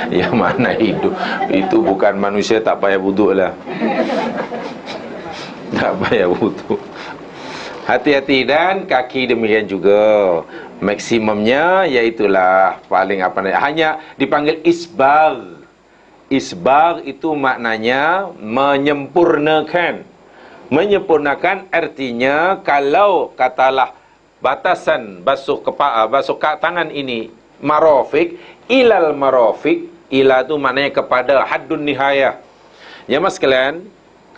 Yang mana hidup? Itu bukan manusia tak payah wudu lah. Tak payah wudu. Hati-hati, dan kaki demikian juga. Maksimumnya iaitulah paling apa namanya, hanya dipanggil isbagh. Isbagh itu maknanya menyempurnakan. Menyempurnakan artinya kalau katalah batasan basuh tangan ini marafiq ilal marafiq, ila itu maknanya kepada haddun nihayah. Ya mas sekalian,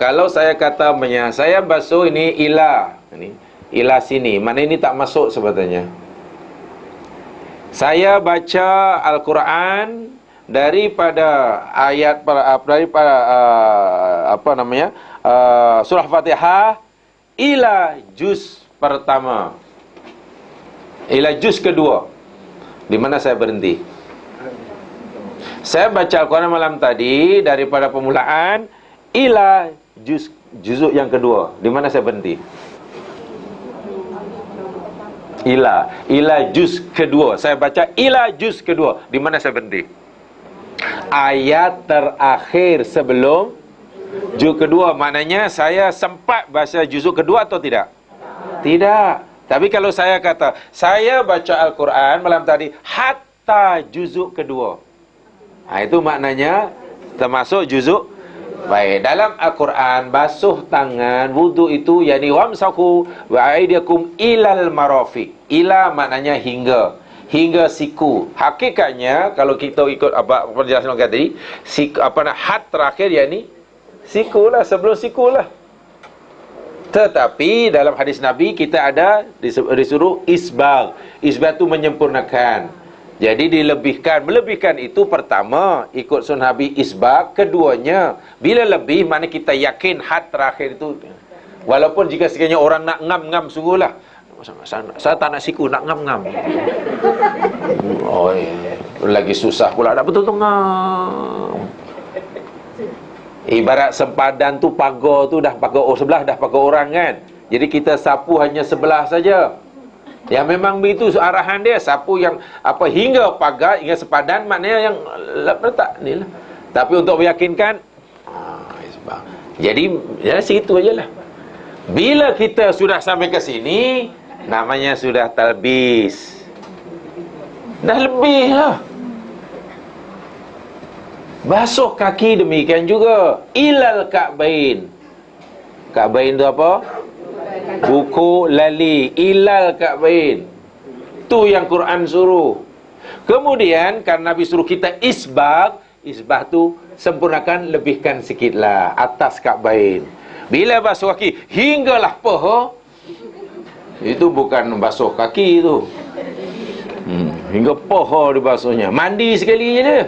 kalau saya kata saya basuh ini ila, ini ila sini, mana ini tak masuk sebetulnya. Saya baca Al-Quran daripada ayat daripada surah Fatihah ila juz pertama, ila juz kedua. Di mana saya berhenti? Saya baca Al-Quran malam tadi daripada permulaan ila juzuk yang kedua. Di mana saya berhenti? Ila juz kedua. Saya baca ila juz kedua. Di mana saya berhenti? Ayat terakhir sebelum juz kedua. Maknanya saya sempat baca juzuk kedua atau tidak? Tidak. Tapi kalau saya kata saya baca Al-Quran malam tadi hatta juzuk kedua, itu maknanya termasuk juzuk. Baik, dalam Al-Quran basuh tangan, wudu itu yani wamsahu wa aydiyakum ilal marafiq. Ila maknanya hingga siku. Hakikatnya kalau kita ikut apa penjelasan tadi, had terakhir yani siku lah, sebelum siku lah. Tetapi dalam hadis Nabi kita ada disuruh isbagh. Isbagh itu menyempurnakan. Jadi melebihkan itu pertama ikut sunnah Nabi isbagh, keduanya bila lebih mana kita yakin had terakhir itu. Walaupun jika sekiranya orang nak ngam-ngam sungguhlah. Saya tak nak siku, nak ngam-ngam. Oh, lagi susah pula nak betul-betul ngam. Ibarat sempadan tu pagar tu dah pagar sebelah dah pagar orang kan. Jadi kita sapu hanya sebelah saja. Ya memang begitu arahan dia, sapu yang hingga pagar, hingga sepadan, maknanya yang letak ni lah. Tapi untuk meyakinkan, jadi ya situ aja lah. Bila kita sudah sampai ke sini, namanya sudah talbis. Dah lebih lah. Basuh kaki demikian juga. Ilal ka'bain. Ka'bain tu apa? Buku lali. Ilal ka'bain. Tu yang Quran suruh. Kemudian karena Nabi suruh kita isbag. Isbag tu sempurnakan, lebihkan sikitlah atas ka'bain. Bila basuh kaki hinggalah paha, itu bukan basuh kaki tu. Hingga paha dibasuhnya. Mandi sekali je dia.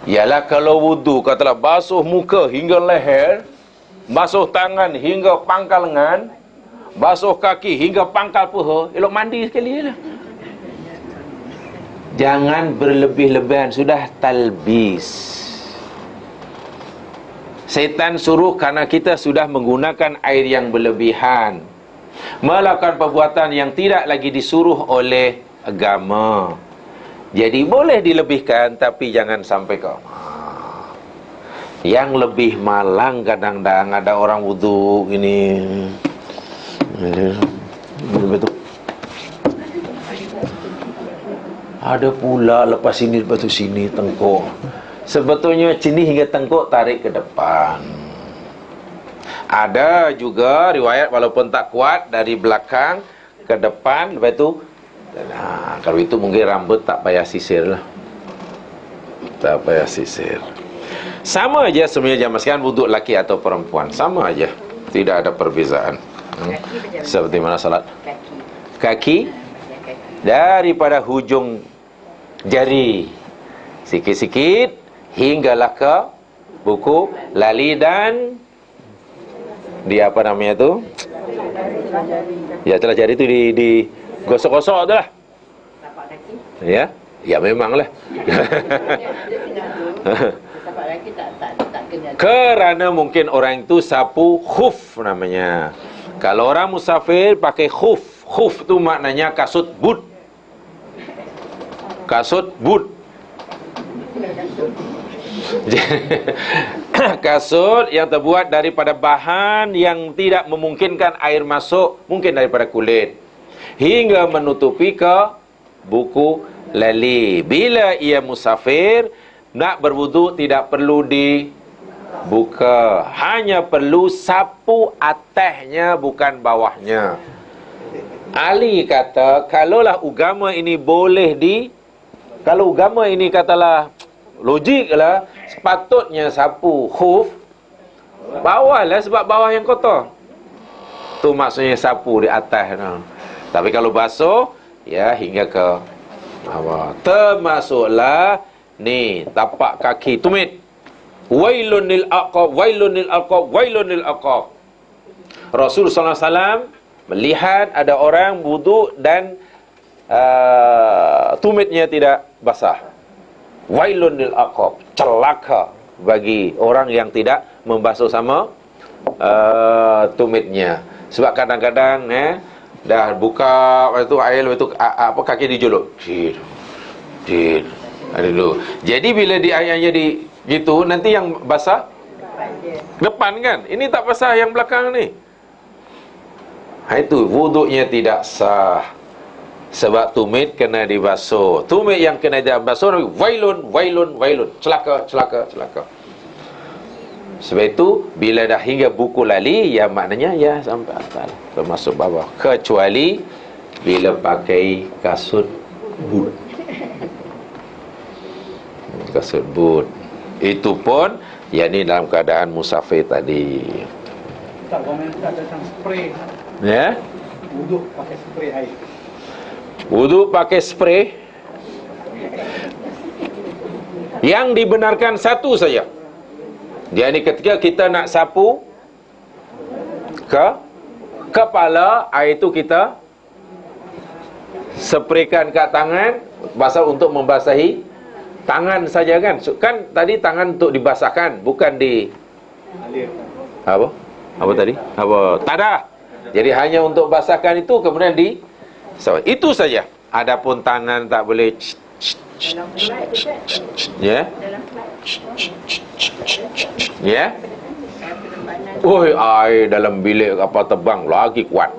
Ialah kalau wudu, katalah basuh muka hingga leher, basuh tangan hingga pangkal lengan, basuh kaki hingga pangkal paha, elok mandi sekali je lah. Jangan berlebih-lebihan, sudah talbis. Setan suruh karena kita sudah menggunakan air yang berlebihan, melakukan perbuatan yang tidak lagi disuruh oleh agama. Jadi boleh dilebihkan, tapi jangan sampai ke yang lebih malang. Kadang-kadang ada orang wudu ini betul. Ada pula lepas sini, lepas tu sini tengkuk. Sebetulnya sini hingga tengkuk tarik ke depan. Ada juga riwayat walaupun tak kuat, dari belakang ke depan, lepas tu kalau itu mungkin rambut tak payah sisir lah. Tak payah sisir. Sama aja sebenarnya jamaah sekalian, wuduk laki atau perempuan sama aja, tidak ada perbezaan. Seperti mana salat? Kaki daripada hujung jari sikit-sikit hinggalah ke buku lali dan di apa namanya tu? Ya, telah jari tu di gosok-gosok tu lah. Ya, ya memanglah. Kerana mungkin orang itu sapu khuf namanya. Kalau orang musafir pakai khuf. Khuf tu maknanya kasut boot. Kasut boot. Kasut yang terbuat daripada bahan yang tidak memungkinkan air masuk, mungkin daripada kulit, hingga menutupi ke buku lali. Bila ia musafir, nak berwudu tidak perlu dibuka, hanya perlu sapu atasnya, bukan bawahnya. Ali kata, kalaulah agama ini boleh kalau agama ini katalah logik lah, sepatutnya sapu khuf bawah lah, sebab bawah yang kotor. Tu maksudnya sapu di atas. Tapi kalau basuh, ya hingga ke bawah. Termasuklah ni tapak kaki, tumit. Wailun lil aqab, wailun lil aqab, wailun lil aqab. Rasul sallallahu alaihi wasallam melihat ada orang wudu dan tumitnya tidak basah. Wailun lil aqab, celaka bagi orang yang tidak membasuh sama tumitnya. Sebab kadang-kadang dah buka lepas tu air, lepas tu kaki dijuluk. Ada dulu. Jadi bila di ayatnya di gitu, nanti yang basah depan kan. Ini tak basah yang belakang ni. Itu wuduknya tidak sah. Sebab tumit kena dibasuh. Tumit yang kena dibasuh, wailun, wailun, wailun. Celaka, celaka, celaka. Sebab itu bila dah hingga buku lali, ya maknanya ya sampai atas, termasuk bawah, kecuali bila pakai kasut boot. Kasut boot itu pun yakni dalam keadaan musafir tadi. Tak komentar tentang spray. Ya? Wuduk pakai spray air. Wuduk pakai spray yang dibenarkan satu saja. Dia ni ketika kita nak sapu ke kepala, air itu kita spraykan kat tangan, basah untuk membasahi tangan saja kan. Kan tadi tangan untuk dibasahkan, bukan di Alir. apa? Apa tadi? Apa? Tak ada. Jadi hanya untuk basahkan itu, kemudian itu saja. Adapun tangan tak boleh. Dalam flight dekat. Ya. Dalam flight. Ya. Penerbangan. Oi, air dalam bilik kapal terbang lagi kuat.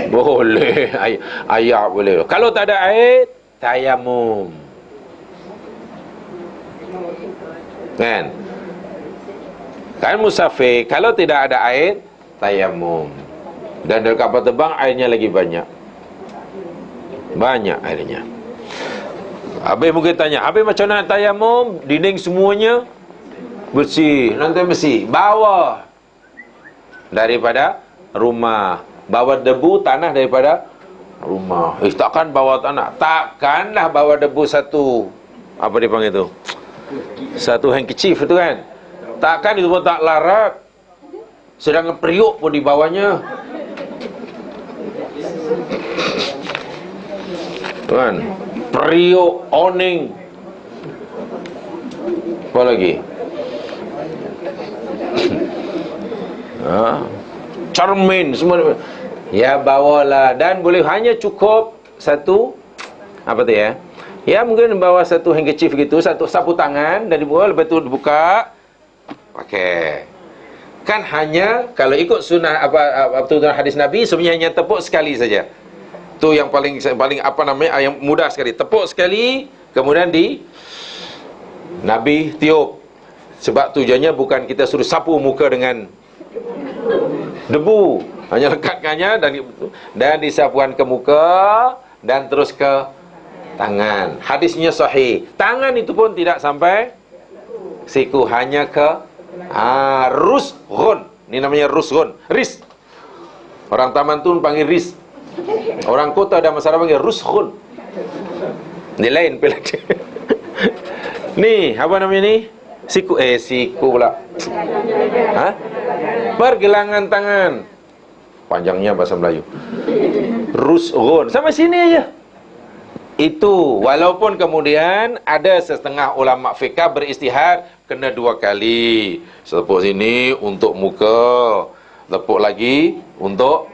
Boleh. Air boleh. Kalau tak ada air, tayamum. Kan musafir, kalau tidak ada air, tayamum. Dan dalam kapal terbang airnya lagi banyak. Banyak airnya. Habis mungkin tanya, habis macam mana tayamum? Dinding semuanya bersih, lantai bersih. Bawa daripada rumah, bawa debu tanah daripada rumah. Takkan bawa tanah. Takkanlah bawa debu satu, apa dipanggil itu, satu handkerchief itu kan. Takkan itu pun tak larat. Sedangkan periuk pun dibawanya. Kan? Periuk, oning. Apa lagi? Cermin semua. Ya bawalah. Dan boleh hanya cukup satu, apa tu ya? Ya mungkin bawa satu handkerchief gitu, satu sapu tangan, dan dibuka, lepas tu dibuka, pakai. Kan hanya kalau ikut sunnah apa hadis Nabi, sebenarnya hanya tepuk sekali saja. Tu yang paling apa namanya, yang mudah sekali. Tepuk sekali, kemudian Nabi tiup. Sebab tujuannya bukan kita suruh sapu muka dengan debu, hanya lekatkannya dan disapukan ke muka dan terus ke tangan. Hadisnya sahih. Tangan itu pun tidak sampai siku, hanya ke rusghun. Ini namanya rusghun. Ris. Orang taman tun panggil ris. Orang kota ada masalah panggil rusghun. Ini lain pula. Ni, apa namanya ni? Siku pula. Pergelangan tangan. Panjangnya bahasa Melayu. Rusghun. Sampai sini aja. Itu walaupun kemudian ada setengah ulama fiqh beristihad kena 2 kali. Tepuk sini untuk muka, tepuk lagi untuk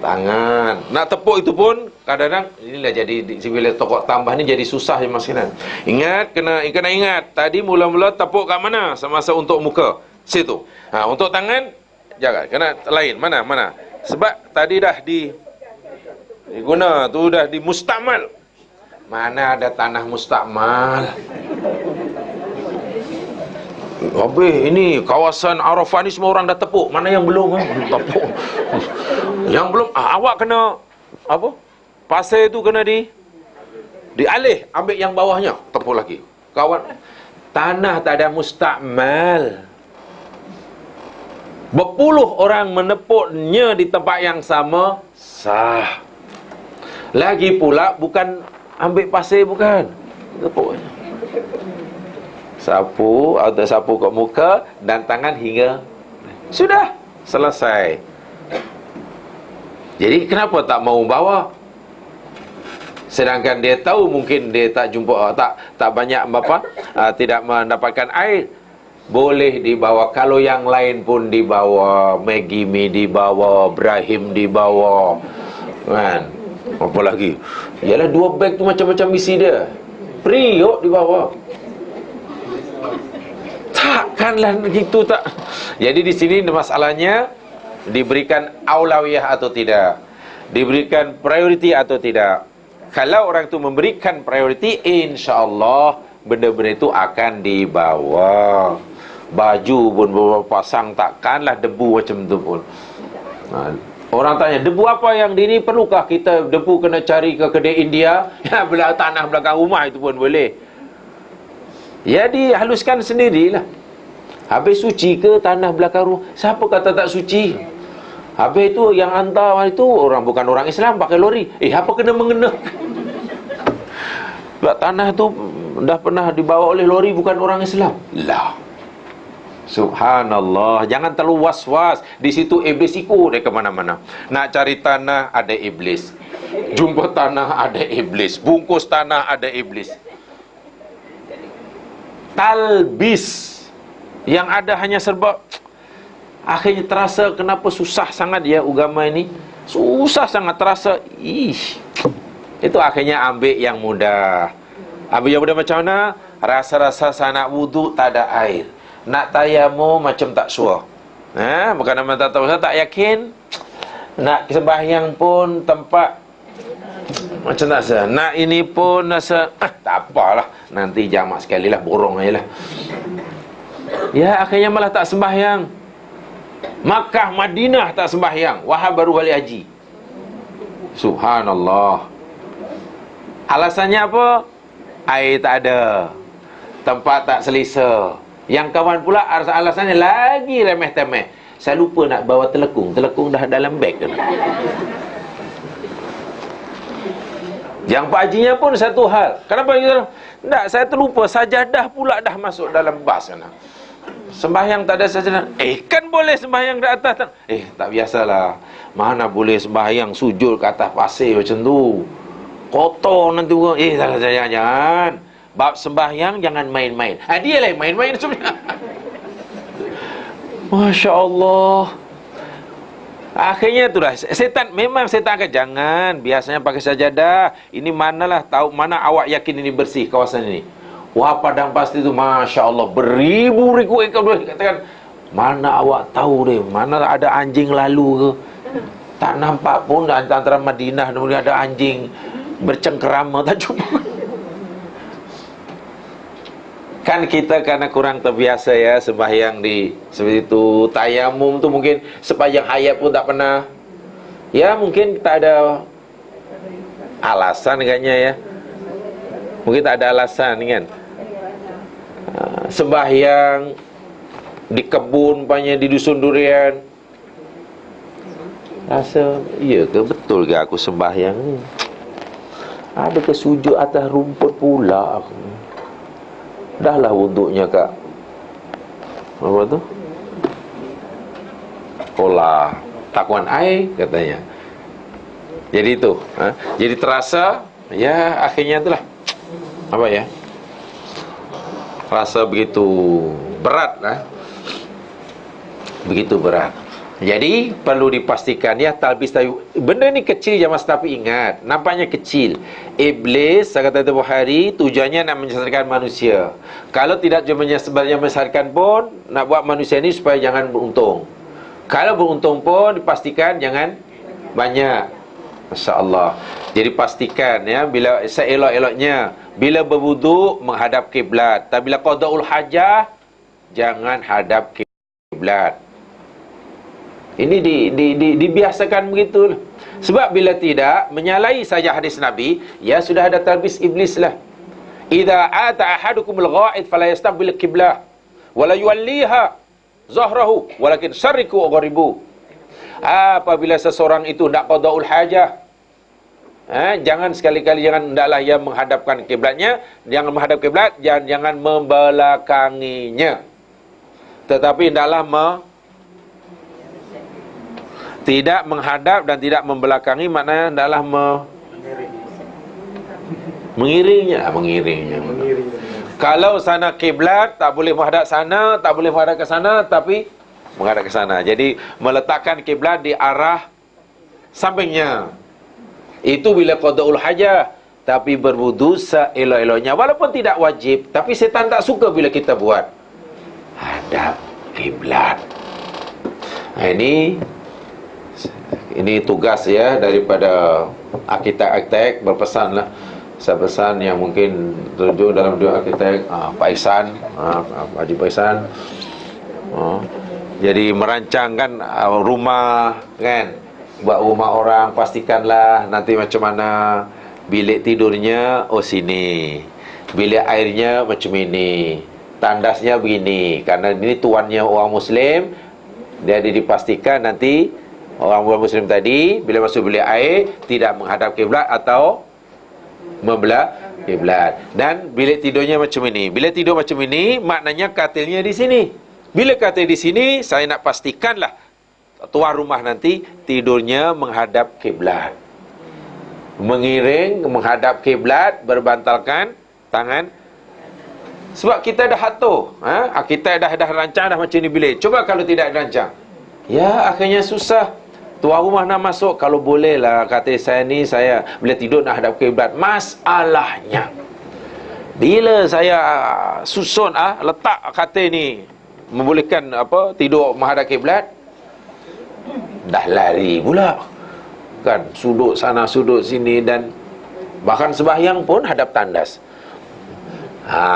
tangan. Nak tepuk itu pun kadang-kadang inilah jadi bila tokok tambah ni jadi susah ya maksudnya. Ingat, kena ingat. Tadi mula-mula tepuk kat mana semasa untuk muka? Situ. Untuk tangan jangan, kena lain. Mana? Sebab tadi dah diguna tu, dah di mustamal. Mana ada tanah mustakmal. Habis ini kawasan Arafah ni semua orang dah tepuk. Mana yang belum? Tepuk. Yang belum, awak kena apa? Pasir tu kena dialih, ambil yang bawahnya, tepuk lagi. Kawan, tanah tak ada mustakmal. Berpuluh orang menepuknya di tempat yang sama, sah. Lagi pula bukan ambil pasir, bukan, tepuk sapu atau sapu kat muka dan tangan hingga sudah selesai. Jadi kenapa tak mau bawa? Sedangkan dia tahu mungkin dia tak jumpa, tak banyak tidak mendapatkan air. Boleh dibawa. Kalau yang lain pun dibawa, Maggi Mi dibawa, Brahim dibawa, kan? Apa lagi? Yalah 2 beg tu macam-macam isi dia. Periuk dibawa. Takkanlah gitu, tak. Jadi di sini masalahnya diberikan aulawiyah atau tidak, diberikan prioriti atau tidak. Kalau orang itu memberikan prioriti, insya-Allah benda-benda itu akan dibawa. Baju pun beberapa pasang, takkanlah debu macam tu pun. Orang tanya, debu apa yang ini perlukah kita debu kena cari ke kedai India? Ya, tanah belakang rumah itu pun boleh. Ya, dihaluskan sendirilah. Habis suci ke tanah belakang rumah? Siapa kata tak suci? Habis itu yang hantar itu bukan orang Islam, pakai lori. Apa kena mengena? Tanah tu dah pernah dibawa oleh lori bukan orang Islam. Lah. Subhanallah, jangan terlalu was-was. Di situ iblis ikut dia ke mana-mana. Nak cari tanah ada iblis. Jumpa tanah ada iblis. Bungkus tanah ada iblis. Talbis. Yang ada hanya serba Akhirnya terasa kenapa susah sangat ya agama ini. Susah sangat terasa. Itu akhirnya ambil yang mudah. Ambil yang mudah macam mana? Rasa-rasa saya nak wuduk tak ada air, nak tayamum macam tak sure. Bukan nama tak tahu, saya tak yakin. Nak sembahyang pun tempat macam tak rasa. Nak ini pun rasa tak apalah, nanti jamak sekali lah, borong aja lah. Ya akhirnya malah tak sembahyang. Makkah, Madinah tak sembahyang, Wahab baru balik haji. Subhanallah. Alasannya apa? Air tak ada, tempat tak selesa. Yang kawan pula alasannya lagi remeh-temeh. Saya lupa nak bawa telekung. Telekung dah dalam beg kan? Yang Pak Hajinya pun satu hal. Kenapa gitu? Tak, saya terlupa. Sajadah pula dah masuk dalam bas kan? Sembahyang tak ada sajadah. Kan boleh sembahyang di atas. Tak biasalah. Mana boleh sembahyang sujud ke atas pasir macam tu. Kotor nanti orang. Jangan. Bab sembahyang jangan main-main. Dia lah main-main sebenarnya. Masya Allah. Akhirnya tu dah setan, memang setan akan jangan. Biasanya pakai sajadah. Ini manalah tahu mana awak yakin ini bersih kawasan ini. Wah padang pasti tu Masya Allah beribu-ribu ekor. Katakan mana awak tahu deh, mana ada anjing lalu ke. Tak nampak pun antara Madinah dan ada anjing bercengkerama, tak jumpa. Kan kita karena kurang terbiasa ya sembahyang di seperti itu. Tayamum tu mungkin sepanjang hayat pun tak pernah. Ya mungkin tak ada alasan kayaknya ya. Mungkin tak ada alasan kan. Sembahyang di kebun umpamanya di dusun durian. Rasa iya ke betul ke aku sembahyang ni? Ada ke sujud atas rumput pula aku. Dahlah wuduknya kak apa tu? Kolah takuan air katanya. Jadi itu jadi terasa ya akhirnya itulah apa ya, rasa begitu berat begitu berat. Jadi perlu dipastikan ya talbis tayu. Benda ni kecil je mas, tapi ingat nampaknya kecil. Iblis kata Bukhari tujuannya nak menyesatkan manusia. Kalau tidak sebenarnya menyesatkan pun nak buat manusia ni supaya jangan beruntung. Kalau beruntung pun dipastikan jangan banyak. Masya-Allah. Jadi pastikan ya bila seelok-eloknya bila berwuduk menghadap kiblat. Tapi bila qadaul hajah jangan hadap kiblat. Ini dibiasakan begitu. Sebab bila tidak menyalahi saja hadis Nabi, ya sudah ada talbis iblis lah. Idza ata ahadukumul ghaid fala yastaqbil qiblah wala yuwalliha zahrahu walakin syarriku wa gharibu. Apabila seseorang itu hendak qadaul hajah, jangan sekali-kali hendaklah ia menghadapkan kiblatnya, jangan menghadap kiblat, jangan membelakanginya. Tetapi hendaklah tidak menghadap dan tidak membelakangi, maknanya adalah mengiringnya. Kalau sana kiblat tak boleh menghadap sana, tak boleh menghadap ke sana, tapi menghadap ke sana. Jadi meletakkan kiblat di arah sampingnya. Itu bila qadaul hajah. Tapi berwudu seelok-eloknya, walaupun tidak wajib, tapi setan tak suka bila kita buat hadap kiblat. Ini tugas ya daripada arkitek-arkitek. Berpesanlah, saya pesan yang mungkin terjun dalam dunia arkitek, Pak Ihsan, Haji Pak Ihsan, jadi merancangkan rumah kan, buat rumah orang, pastikanlah nanti macam mana bilik tidurnya, sini, bilik airnya macam ini, tandasnya begini, karena ini tuannya orang Muslim. Jadi dipastikan nanti orang Muslim tadi bila masuk bilik air tidak menghadap kiblat atau membelah kiblat. Dan bilik tidurnya macam ini. Bila tidur macam ini, maknanya katilnya di sini. Bila katil di sini, saya nak pastikanlah tuan rumah nanti tidurnya menghadap kiblat. Mengiring menghadap kiblat, berbantalkan tangan. Sebab kita dah atur, kita dah rancang dah macam ni bilik. Coba kalau tidak rancang, Ya, akhirnya susah. Tuan rumah nak masuk, kalau boleh lah, kata saya ni, saya bila tidur nak hadap kiblat. Masalahnya, bila saya susun letak katil ni membolehkan tidur menghadap kiblat, dah lari pula kan, sudut sana sudut sini, dan bahkan sembahyang pun hadap tandas.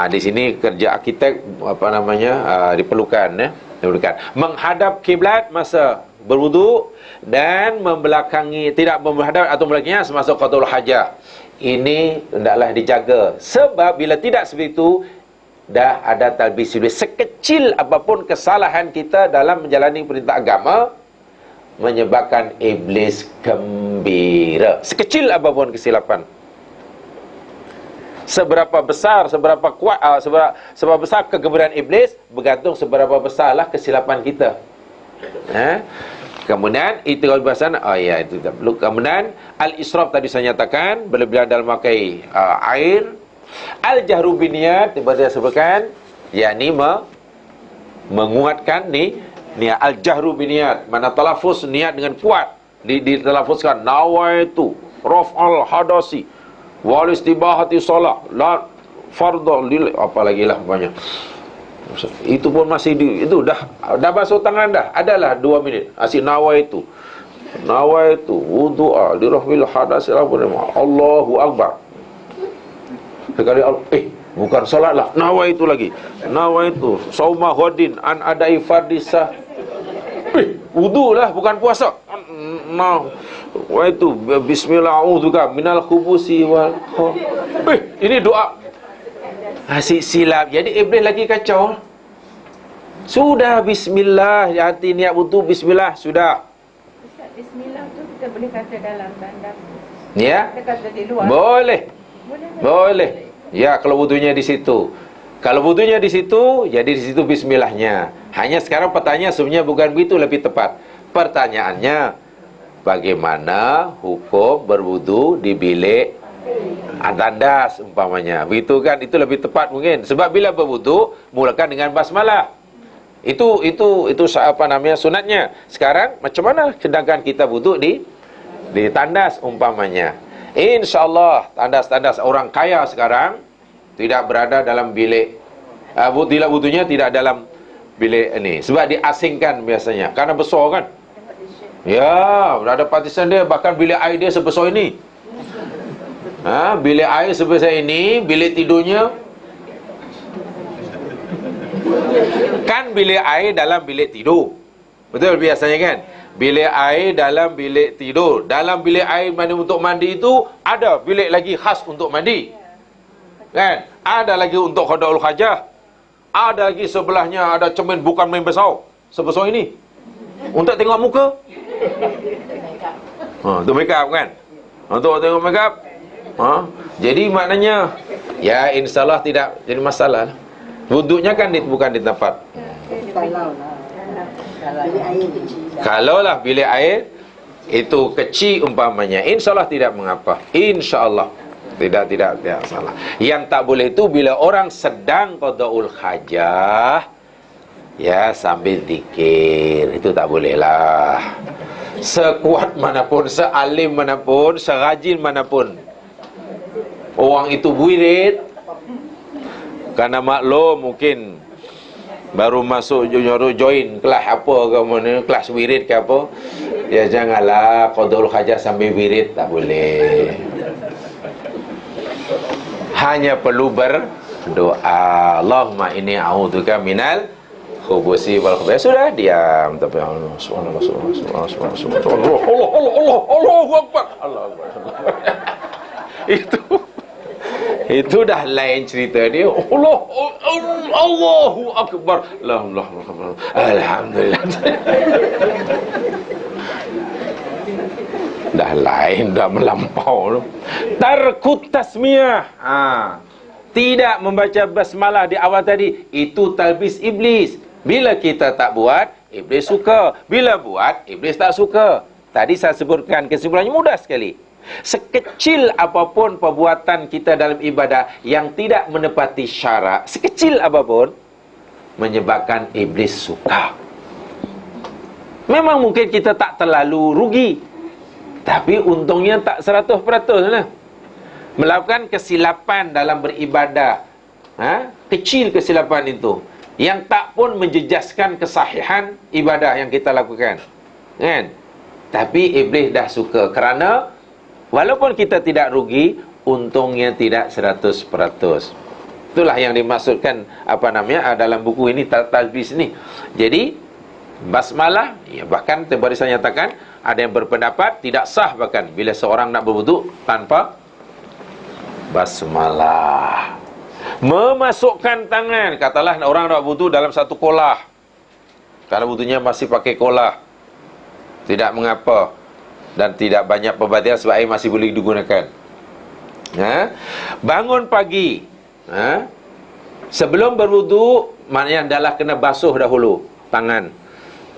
Di sini kerja arkitek diperlukan menghadap kiblat masa berwuduk dan tidak menghadap atau membelakanginya semasa qadaul hajah. Ini hendaklah dijaga, sebab bila tidak seperti itu dah ada talbis iblis. Sekecil apapun kesalahan kita dalam menjalani perintah agama menyebabkan iblis gembira. Sekecil apapun kesilapan, seberapa besar, seberapa kuat, seberapa besar kegembiraan iblis bergantung seberapa besarlah kesilapan kita. Kemudian itu bahasan itu tak perlu. Kemudian al-israf tadi saya nyatakan, berlebihan dalam memakai air. Al-jahru biniyat dia sebutkan, yakni menguatkan niat. Al-jahru biniyat, mana talafuz niat dengan kuat, ditalafuzkan nawaitu raf'al hadasi wal istibahati solah la fardhu lil apa lagi lah banyak. Itu pun masih itu dah basuh tangan dah, adalah 2 minit. Asyik nawaitu wudu'a li raf'il hadas Allahu akbar. Sekali bukan solat lah, nawaitu lagi, nawaitu sauma ghadin an adai fardisah. Wudu lah, bukan puasa. Nawaitu bismillah a'udzubika minal khubusi wal ini doa. Asyik silap. Jadi iblis lagi kacau. Sudah bismillah, hati niat wudu bismillah, sudah. Ustaz, bismillah tu kita boleh kata dalam bandar. Ya? Kita kata di luar. Boleh. Ya, kalau wudunya di situ. Kalau wudunya di situ, jadi di situ bismillahnya. Hanya sekarang pertanyaan sebenarnya bukan begitu, lebih tepat. Pertanyaannya, bagaimana hukum berwudu di bilik tandas umpamanya. Begitu kan, itu lebih tepat mungkin. Sebab bila berwudu mulakan dengan basmalah. Itu sunatnya. Sekarang macam mana sedangkan kita wudu di tandas umpamanya. InsyaAllah tandas-tandas orang kaya sekarang tidak berada dalam bilik wudunya tidak dalam bilik ini, sebab diasingkan biasanya karena besar kan. Ya, ada partition dia, bahkan bilik air dia sebesar ini. Bilik air sebesar ini, bilik tidurnya kan bilik air dalam bilik tidur. Betul biasanya kan? Bilik air dalam bilik tidur. Dalam bilik air mandi untuk mandi itu ada bilik lagi khas untuk mandi. Kan? Ada lagi untuk qadaul hajah. Ada lagi sebelahnya ada cermin, bukan main besar, sebesar ini. Untuk tengok muka. Untuk make up kan? Untuk tengok make up. Jadi maknanya ya insyaAllah tidak jadi masalah. Wuduknya kan bukan di tempat. Kalau lah bilik air itu kecil umpamanya, insyaAllah tidak mengapa. InsyaAllah tidak salah. Yang tak boleh itu bila orang sedang qadaul hajah, ya sambil zikir, itu tak boleh lah. Sekuat manapun, sealim manapun, serajin manapun orang itu wirid, karena maklum mungkin baru masuk join kelas apa ke mana, kelas wirid ke apa, ya janganlah qadaul hajah sambil wirid, tak boleh. Hanya perlu berdoa, Allahumma inni a'udzubika minal khubusi wal khaba'ith. Sudah diam, tapi Allah Akbar. Itu dah lain cerita dia. Allahu Akbar. Alhamdulillah. Dah lain, dah melampau. Tarkut tasmiyah. Tidak membaca basmalah di awal tadi, itu talbis iblis. Bila kita tak buat, iblis suka. Bila buat, iblis tak suka. Tadi saya sebutkan kesimpulannya mudah sekali. Sekecil apapun perbuatan kita dalam ibadah yang tidak menepati syarak, sekecil apapun, menyebabkan iblis suka. Memang mungkin kita tak terlalu rugi, tapi untungnya tak 100% lah. Melakukan kesilapan dalam beribadah, kecil kesilapan itu, yang tak pun menjejaskan kesahihan ibadah yang kita lakukan, kan? Tapi iblis dah suka, kerana walaupun kita tidak rugi, untungnya tidak 100%. Itulah yang dimaksudkan dalam buku ini, talbis ni. Jadi basmalah, ya, bahkan baru saya nyatakan, ada yang berpendapat tidak sah bahkan bila seorang nak berwuduk tanpa basmalah. Memasukkan tangan, katalah orang nak berwuduk dalam satu kolah, kalau wudunya masih pakai kolah, tidak mengapa, dan tidak banyak perbezaan sebab air masih boleh digunakan. Bangun pagi, sebelum berwuduk, maknanya adalah kena basuh dahulu tangan.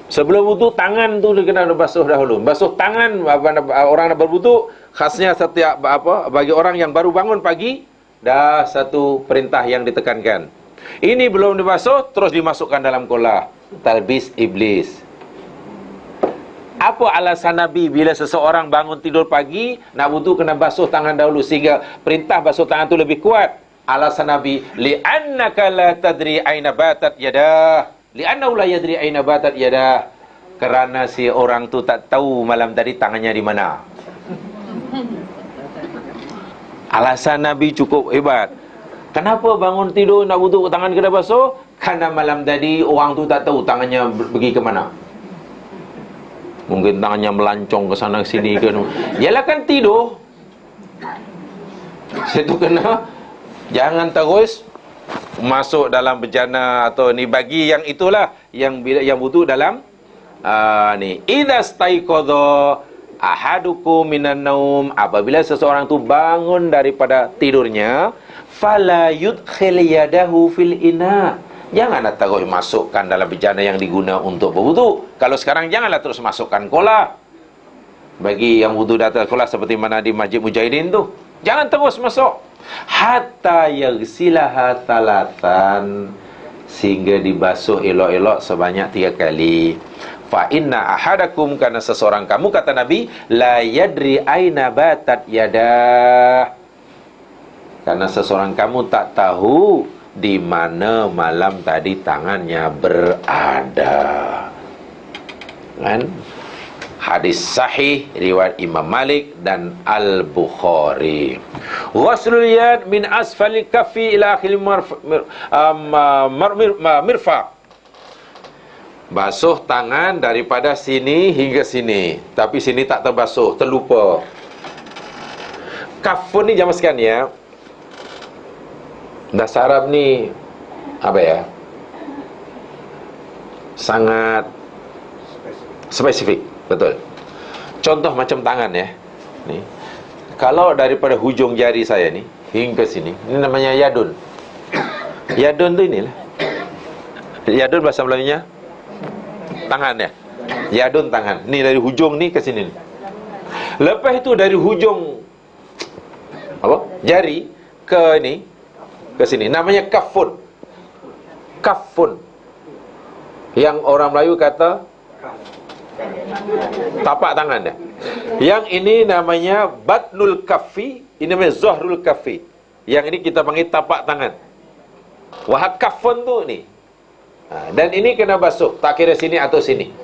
Sebelum wuduk, tangan tu dia kena basuh dahulu. Basuh tangan orang nak berwuduk, khasnya setiap bagi orang yang baru bangun pagi, dah satu perintah yang ditekankan. Ini belum dibasuh, terus dimasukkan dalam kolah. Talbis iblis. Apa alasan Nabi bila seseorang bangun tidur pagi, nak wuduk kena basuh tangan dahulu, sehingga perintah basuh tangan tu lebih kuat? Alasan Nabi, li'annaka la tadri aina batat yadah. Li'annahu la yadri aina batat yadah. Kerana si orang tu tak tahu malam tadi tangannya di mana. Alasan Nabi cukup hebat. Kenapa bangun tidur nak wuduk tangan kena basuh? Karena malam tadi orang tu tak tahu tangannya pergi ke mana. Mungkin tangannya melancong ke sana ke sini ke. Yalah kan tidur. Situ kena, jangan terus masuk dalam bejana atau ni, bagi yang itulah yang wuduk dalam ni. Idza staiqadha ahadukum minan naum, apabila seseorang tu bangun daripada tidurnya, fala yudkhil yadahu fil ina, janganlah terus masukkan dalam bejana yang diguna untuk berwuduk. Kalau sekarang janganlah terus masukkan kolah. Bagi yang wuduk di atas kolah seperti mana di Masjid Mujahidin tu, jangan terus masuk. Hatta yaghsilaha thalathan, sehingga dibasuh elok-elok sebanyak 3 kali. Fa inna ahadakum, karena seseorang kamu, kata Nabi, la yadri aina batat yadah, karena seseorang kamu tak tahu di mana malam tadi tangannya berada. Kan? Hadis sahih riwayat Imam Malik dan Al-Bukhari. Ghuslul yad min asfali kaffi ila akhil mirfaq. Basuh tangan daripada sini hingga sini, tapi sini tak terbasuh, terlupa. Kafun ni zaman sekarang ya, bahasa Arab ni sangat spesifik. Betul. Contoh macam tangan ya. Ni. Kalau daripada hujung jari saya ni hingga sini, ini namanya yadun. Yadun tu inilah. Yadun bahasa Melayunya tangan ya. Yadun tangan. Ni dari hujung ni ke sini. Lepas itu dari hujung jari ke ni, ke sini, namanya kafun. Kafun. Yang orang Melayu kata tapak tangan dia. Yang ini namanya batnul kaffi, ini namanya zahrul kaffi. Yang ini kita panggil tapak tangan. Wahak kafun tu ni. Dan ini kena basuh, tak kira sini atau sini.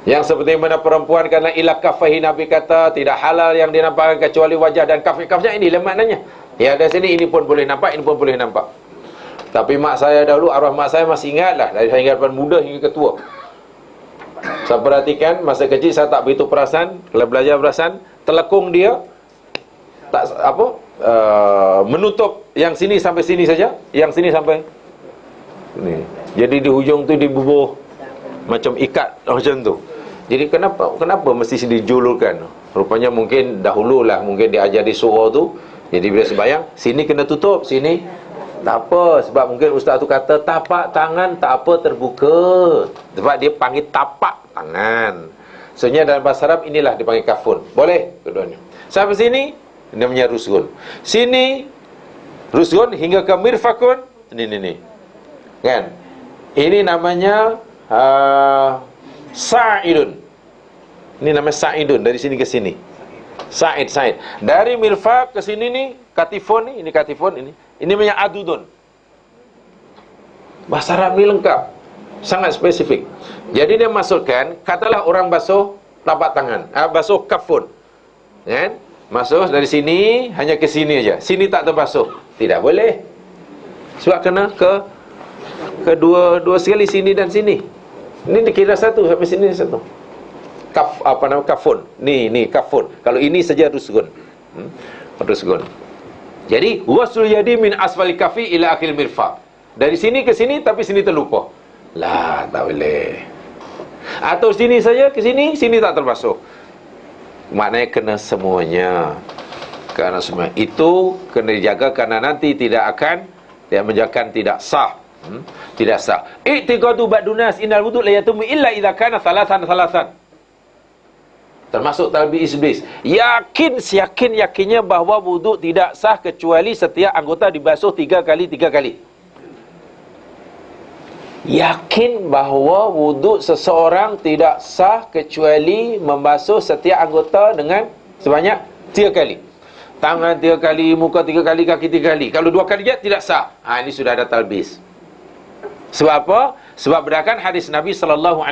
Yang seperti mana perempuan kerana ila kafahi, Nabi kata tidak halal yang dinampakkan kecuali wajah dan kaf. Kafnya ini lah maknanya. Ya, dari sini ini pun boleh nampak, ini pun boleh nampak. Tapi mak saya dahulu, arwah mak saya masih ingatlah, dari saya ingat daripada muda hingga ketua. Saya perhatikan masa kecil, saya tak begitu perasan. Kalau belajar perasan, telekung dia tak menutup yang sini sampai sini saja, yang sini sampai ni. Jadi di hujung tu dibubuh macam ikat macam tu. Jadi kenapa mesti dijulurkan? Rupanya mungkin dahululah mungkin diajar di surau tu. Jadi bila sembahyang, sini kena tutup, sini tak apa. Sebab mungkin ustaz tu kata tapak tangan tak apa terbuka. Sebab dia panggil tapak tangan. Sebenarnya dalam bahasa Arab inilah dipanggil kafun. Boleh keduanya. Sampai sini ini namanya rusgun. Sini rusgun hingga ke mirfakun. Ini. Kan? Ini namanya Sa'idun. Ini namanya sa'idun, dari sini ke sini. Sa'id. Dari mirfaq ke sini nih, katifon nih, ini katifon ini. Ini namanya adudun. Bahasa Arab ni lengkap, sangat spesifik. Jadi dia masukkan, katalah orang basuh telapak tangan, basuh kafun, kan? Masuk dari sini hanya ke sini aja. Sini tak terbasuh. Tidak boleh. Sebab kena ke dua sekali, sini dan sini. Ini dikira satu, sampai sini satu. Kafun. Ni kafun. Kalau ini saja rusgun. Rusgun. Jadi wasul yadi min asfali kafi ila akhil mirfaq. Dari sini ke sini tapi sini terlupa. Lah, tak boleh. Atau sini saja ke sini, sini tak terbasuh. Maknanya kena semuanya. Kerana semua itu kena dijaga, kerana nanti tidak akan menjadikan tidak sah. Tidak sah. I'tiqadu ba'dunas innal wudu' la yatimmu illa idza kana thalathan. Termasuk talbis iblis. Yakinnya bahawa wuduk tidak sah kecuali setiap anggota dibasuh 3 kali. Yakin bahawa wuduk seseorang tidak sah kecuali membasuh setiap anggota dengan sebanyak 3 kali. Tangan 3 kali, muka 3 kali, kaki 3 kali. Kalau 2 kali je tidak sah. Ini sudah ada talbis. Sebab apa? Sebab berdasarkan hadis Nabi SAW,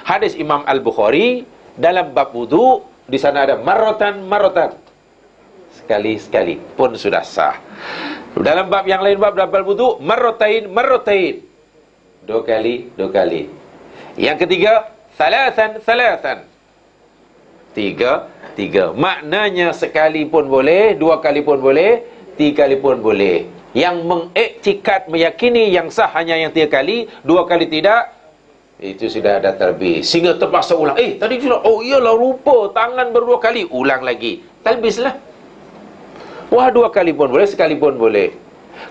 hadis Imam Al-Bukhari dalam bab wuduk, di sana ada marratan. Sekali pun sudah sah. Dalam bab yang lain, bab wuduk, marratain. 2 kali. Yang ketiga, thalathan. 3. Maknanya sekali pun boleh, 2 kali pun boleh, 3 kali pun boleh. Yang mengiktikad, meyakini yang sah hanya yang 3 kali, 2 kali tidak, itu sudah ada talbis. Sehingga terpaksa ulang. Tadi juga, iyalah rupa tangan berdua kali, ulang lagi. Talbislah. Wah, 2 kali pun boleh, sekali pun boleh.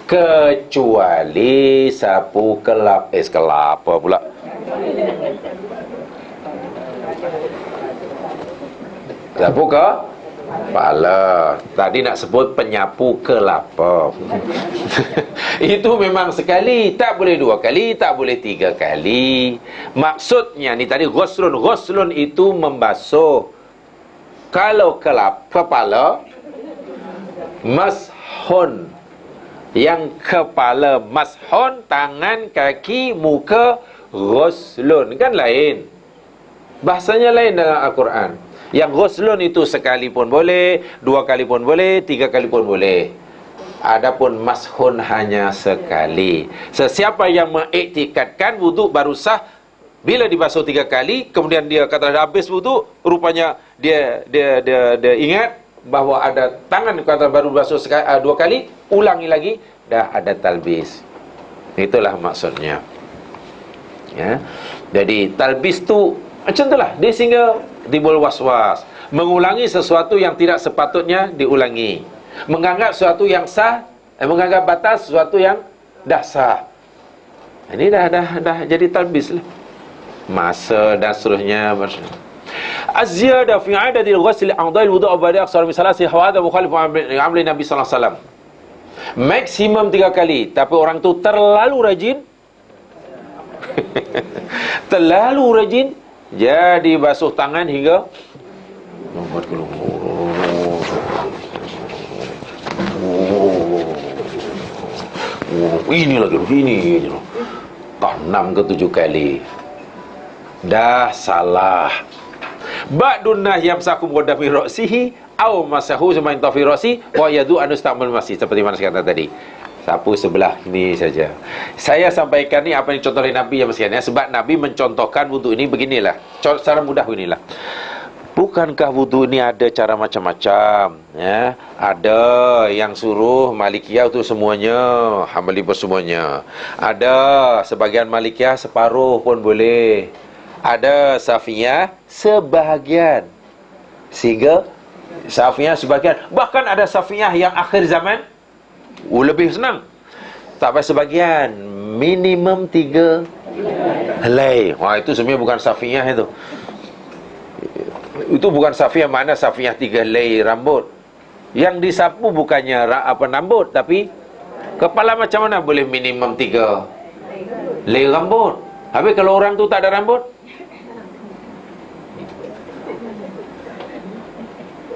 Kecuali sapu kelap. Kelapa pula. Sapu kepala. Tadi nak sebut penyapu kelapa. Itu memang sekali, tak boleh 2 kali, tak boleh 3 kali. Maksudnya ni tadi ghuslun itu membasuh. Kalau kepala, mashun. Yang kepala mashun, tangan, kaki, muka, ghuslun. Kan lain. Bahasanya lain dalam Al-Quran. Yang ghuslun itu sekali pun boleh, 2 kali pun boleh, 3 kali pun boleh. Adapun mashun hanya sekali. Sesiapa yang mengiktikadkan wuduk baru sah bila dibasuh 3 kali, kemudian dia kata dah habis wuduk, rupanya dia ingat bahawa ada tangan kata baru basuh 2 kali, ulangi lagi, dah ada talbis. Itulah maksudnya. Ya. Jadi talbis tu macam itulah, dia sehingga timbul was-was, mengulangi sesuatu yang tidak sepatutnya diulangi, menganggap sesuatu yang sah, menganggap batas sesuatu yang dah sah. Ini dah jadi talbis lah. Masa dan seterusnya. Az-ziyadah fi adadil ghusl a'dha'il wudu' ba'da aksar min salasi hadha mukhalif amri Nabi sallallahu alaihi wasallam. Maksimum 3 kali, tapi orang tu terlalu rajin. Terlalu rajin, jadi basuh tangan hingga ini lagi begini, tak 6 ke 7 kali. Dah salah. Ba'dun nahyam sakum qadami ra'sihi aw masahu semain tafi ra'si wa yadu anustamal masih, seperti mana saya kata tadi. Sapu sebelah ini saja. Saya sampaikan ni apa yang contoh dari Nabi yang sekalian, sebab Nabi mencontohkan wuduk ini beginilah. Secara mudah beginilah. Bukankah wuduk ini ada cara macam-macam, ya? Ada yang suruh Malikiyah itu semuanya, Hambali semuanya. Ada sebagian Malikiyah separuh pun boleh. Ada Safiyah sebahagian. Sehingga Safiyah sebahagian. Bahkan ada Safiyah yang akhir zaman lebih senang. Tak payah sebahagian, minimum 3 helai. Wah, itu sebenarnya bukan Safiyah itu. Itu bukan Safiyah, mana Safiyah 3 helai rambut. Yang disapu bukannya rambut, tapi kepala. Macam mana boleh minimum 3 helai rambut? Habis kalau orang tu tak ada rambut,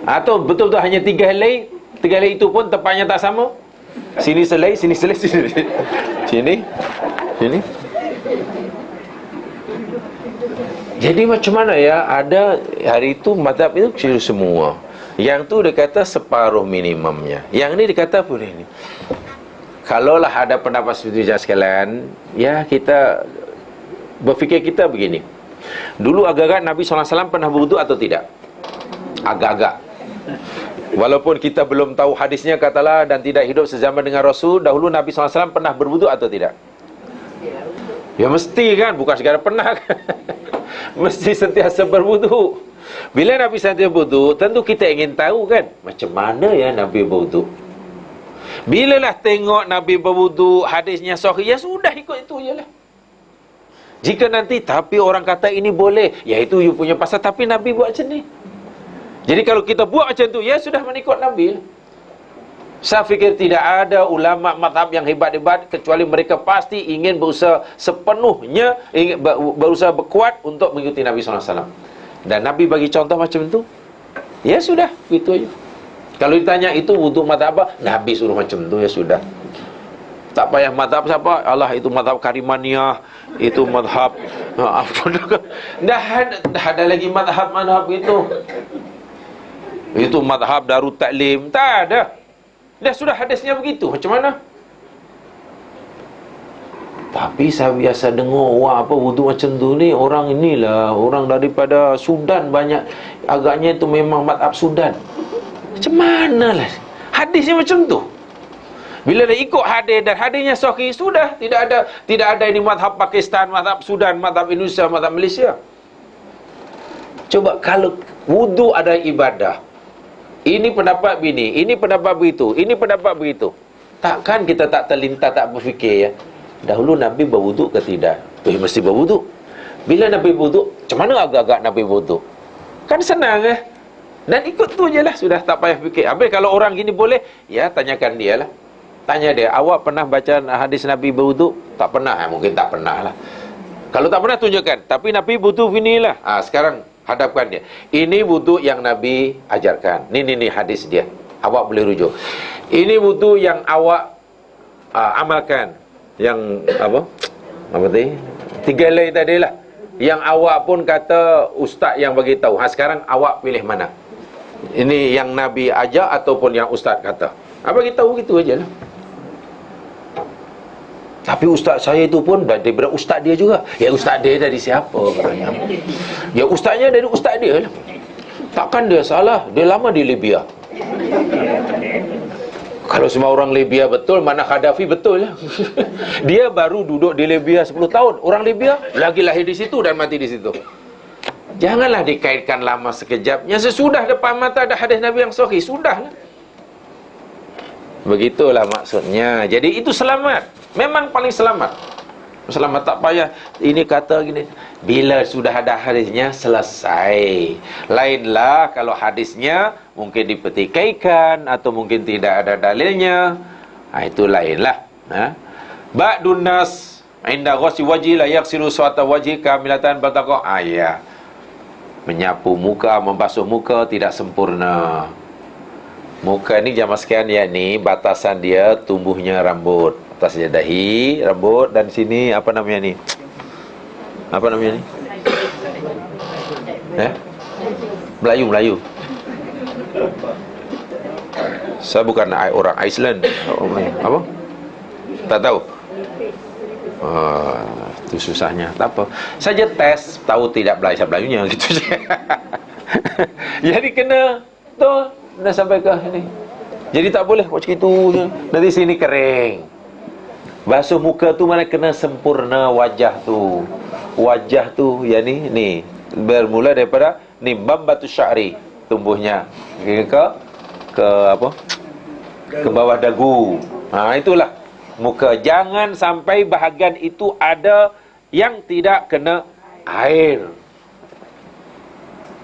atau betul-betul hanya 3 helai, 3 helai itu pun tepatnya tak sama. Sini selai, sini selai, sini sini, sini. Jadi macam mana ya? Ada hari itu mazhab itu kecil semua. Yang tu dia kata separuh minimumnya. Yang ni dia kata pun ini. Kalaulah ada pendapat seperti itu sekalian, ya kita berfikir kita begini. Dulu agak-agak Nabi SAW pernah berwuduk atau tidak? Agak-agak. Walaupun kita belum tahu hadisnya katalah dan tidak hidup sezaman dengan Rasul, dahulu Nabi SAW pernah berwuduk atau tidak? Ya mesti kan, bukan sekadar pernah kan? Mesti sentiasa berwuduk. Bila Nabi sentiasa berwuduk, tentu kita ingin tahu kan, macam mana ya Nabi berwuduk. Bilalah tengok Nabi berwuduk, hadisnya sahih, ya sudah ikut itu je lah. Jika nanti, tapi orang kata ini boleh, ya itu you punya pasal, tapi Nabi buat macam ni. Jadi kalau kita buat macam tu, ya sudah mengikut Nabi lah. Saya fikir tidak ada ulama mazhab yang hebat-hebat kecuali mereka pasti ingin berusaha sepenuhnya, ingin berusaha berkuat untuk mengikuti Nabi SAW. Dan Nabi bagi contoh macam tu, ya sudah, gitu aja. Kalau ditanya itu wuduk mazhab apa, Nabi suruh macam tu, ya sudah. Tak payah mazhab siapa, Allah itu mazhab Karimaniyah, itu mazhab apa dah ada lagi mazhab itu. Itu mazhab Darut Taklim, tak ada. Dah sudah hadisnya begitu, macam mana? Tapi saya biasa dengar orang apa wuduk macam tu ni, orang inilah, orang daripada Sudan banyak. Agaknya itu memang mazhab Sudan. Macam mana lah hadisnya macam tu? Bila dah ikut hadis dan hadisnya sahih, sudah tidak ada ini mazhab Pakistan, mazhab Sudan, mazhab Indonesia, mazhab Malaysia. Coba kalau wuduk ada ibadah, ini pendapat bini, ini pendapat begitu, ini pendapat begitu. Takkan kita tak terlintas, tak berfikir ya, dahulu Nabi berwuduk ke tidak? Mesti berwuduk. Bila Nabi berwuduk, macam mana agak-agak Nabi berwuduk? Kan senang dan ikut tu je lah, sudah tak payah fikir. Habis kalau orang gini boleh, ya tanyakan dia lah. Tanya dia, awak pernah baca hadis Nabi berwuduk? Tak pernah, mungkin tak pernah lah. Kalau tak pernah tunjukkan, tapi Nabi berwuduk inilah. Sekarang hadapkan dia. Ini wuduk yang Nabi ajarkan. Ni hadis dia. Awak boleh rujuk. Ini wuduk yang awak amalkan. Yang apa? Apa tadi? 3 helai tadi lah. Yang awak pun kata ustaz yang bagi tahu. Sekarang awak pilih mana? Ini yang Nabi ajar ataupun yang ustaz kata? Bagi tahu gitu aja lah. Tapi ustaz saya itu pun daripada ustaz dia juga. Ya ustaz dia dari siapa katanya? Ya ustaznya dari ustaz dia lah. Takkan dia salah, dia lama di Libya. Kalau semua orang Libya betul, mana Gaddafi betul lah. Dia baru duduk di Libya 10 tahun. Orang Libya lagi lahir di situ dan mati di situ. Janganlah dikaitkan lama sekejap. Yang sesudah depan mata ada hadis Nabi yang sahih, sudahlah. Begitulah maksudnya. Jadi itu selamat. Memang paling selamat. Selamat, tak payah ini kata gini. Bila sudah ada hadisnya, selesai. Lainlah kalau hadisnya mungkin dipertikaikan atau mungkin tidak ada dalilnya. Itu lainlah. Ba'dun nas inda ghusli wajhi la yaghsilu suwata wajhi kamilatan bataqa. Ya. Menyapu muka, membasuh muka tidak sempurna. Muka ni zaman sekian, ya ni batasan dia tumbuhnya rambut. Atasnya dahi, rambut, dan sini apa namanya ni? Apa namanya ni? Melayu. Saya bukan orang Iceland. Apa? Tak tahu. Itu susahnya. Tak apa. Saja tes, tahu tidak bahasa Melayunya gitu saja. Jadi kena tu dah sampai ke sini. Jadi tak boleh macam itu je. Nanti sini kering. Basuh muka tu mana kena sempurna wajah tu. Wajah tu ya ni bermula daripada ni bambatu sya'ri, tumbuhnya ke apa? Ke bawah dagu. Itulah muka. Jangan sampai bahagian itu ada yang tidak kena air.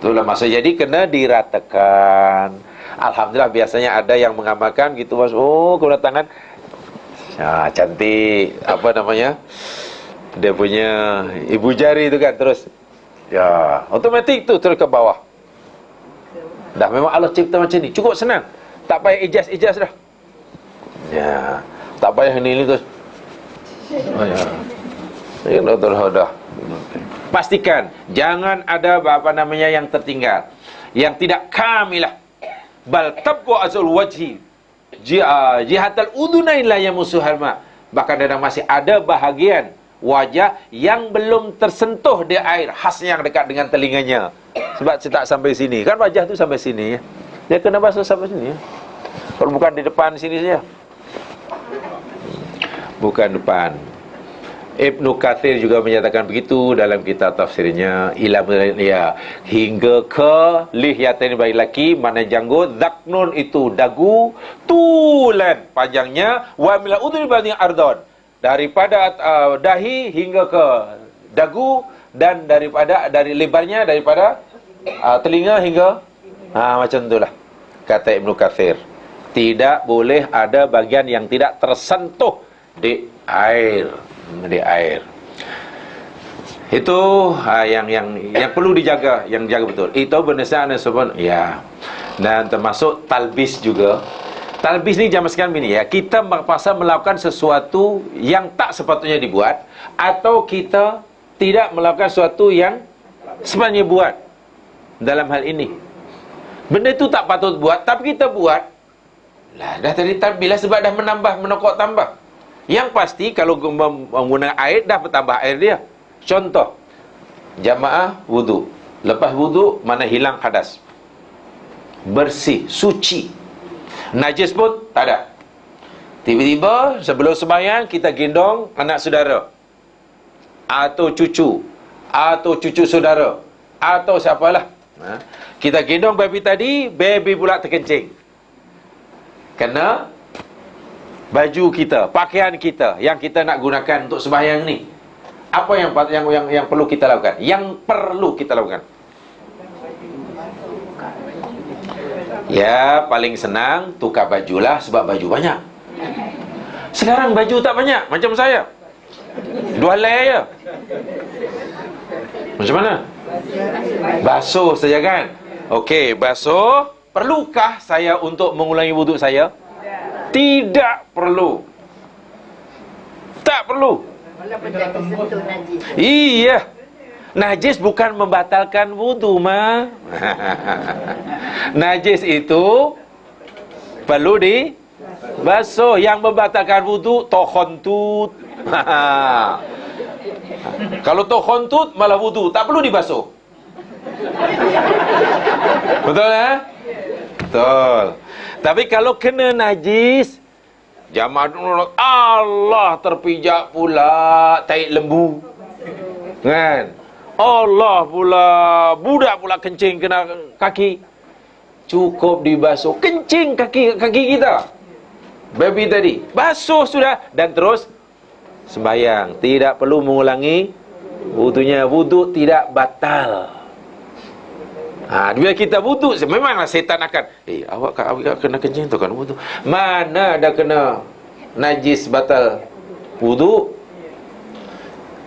Itulah maksud. Jadi kena diratakan. Alhamdulillah biasanya ada yang mengamalkan gitu, Mas. Kedatangan cantik, apa namanya, dia punya ibu jari tu kan, terus ya, automatik tu terus ke bawah. Dah memang Allah cipta macam ni. Cukup senang. Tak payah ijaz dah. Ya, tak payah ini terus. Oh, ya. Ya, dah. Pastikan jangan ada apa namanya yang tertinggal, yang tidak kamilah. Bal tabqu azul wajhi jihatal udunain la yamusuhal ma. Bahkan kadang masih ada bahagian wajah yang belum tersentuh di air, khasnya yang dekat dengan telinganya. Sebab saya tak sampai sini. Kan wajah tu sampai sini ya. Dia kena basuh sampai sini ya. Kalau bukan di depan sini saja. Bukan depan. Ibnu Katsir juga menyatakan begitu dalam kitab tafsirnya, ya, hingga ke lihyatain bagi laki, mana janggut, zaknun itu dagu, tulan panjangnya, wa mila udhun bani ardon, daripada dahi hingga ke dagu, dan dari lebarnya daripada telinga hingga macam itulah kata Ibnu Katsir. Tidak boleh ada bagian yang tidak tersentuh di air. Itu yang perlu dijaga, yang jaga betul. Itu berdasarkan sebab ya. Dan termasuk talbis juga. Talbis ni zaman sekarang ini ya, kita terpaksa melakukan sesuatu yang tak sepatutnya dibuat, atau kita tidak melakukan sesuatu yang sebenarnya buat. Dalam hal ini benda itu tak patut buat, tapi kita buat. Lah dah tadi talbis lah, sebab dah menokok tambah. Yang pasti kalau menggunakan air, dah bertambah air dia. Contoh, jamaah wudu. Lepas wudu, mana hilang hadas, bersih, suci. Najis pun tak ada. Tiba-tiba sebelum sembahyang kita gendong anak saudara, atau cucu saudara, atau siapalah. Kita gendong baby tadi, baby pula terkencing. Kena baju kita, pakaian kita yang kita nak gunakan untuk sembahyang ni. Apa yang perlu kita lakukan? Yang perlu kita lakukan, ya paling senang tukar bajulah, sebab baju banyak. Sekarang baju tak banyak, macam saya 2 helai je. Macam mana? Basuh saja kan? Okey, basuh. Perlukah saya untuk mengulangi wuduk saya? Tidak perlu. Tak perlu. Iya. Najis bukan membatalkan wudu, ma. Najis itu perlu dibasuh. Yang membatalkan wudu tokhantut. Kalau tokhantut malah wudu, tak perlu dibasuh. Betul ya? Betul. Tapi kalau kena najis, jamaah Allah terpijak pula tahi lembu. Kan? Allah pula, budak pula kencing kena kaki. Cukup dibasuh. Kencing kaki kita, baby tadi. Basuh sudah, dan terus sembahyang. Tidak perlu mengulangi wudunya. Wudu tidak batal. Bila kita wudu, memanglah setan akan, awak kena kencing tu kan wudu. Mana ada kena najis batal wudu?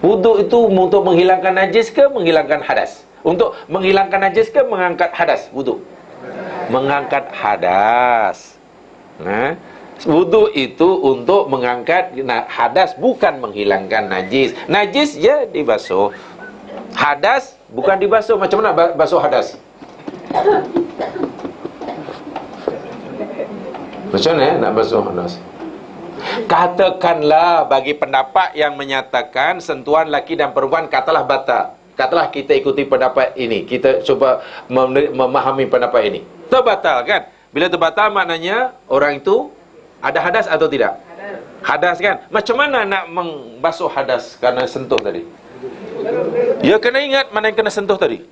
Wudu itu untuk menghilangkan najis ke menghilangkan hadas? Untuk menghilangkan najis ke mengangkat hadas? Wudu mengangkat hadas. Wudu itu untuk mengangkat hadas, bukan menghilangkan najis. Najis ya dibasuh. Hadas bukan dibasuh. Macam mana basuh hadas? Macam mana nak basuh hadas? Katakanlah bagi pendapat yang menyatakan sentuhan laki dan perempuan katalah batal. Katalah kita ikuti pendapat ini, kita cuba memahami pendapat ini, terbatal kan? Bila terbatal maknanya orang itu ada hadas atau tidak? Hadas kan? Macam mana nak membasuh hadas kerana sentuh tadi? Ya kena ingat mana yang kena sentuh tadi.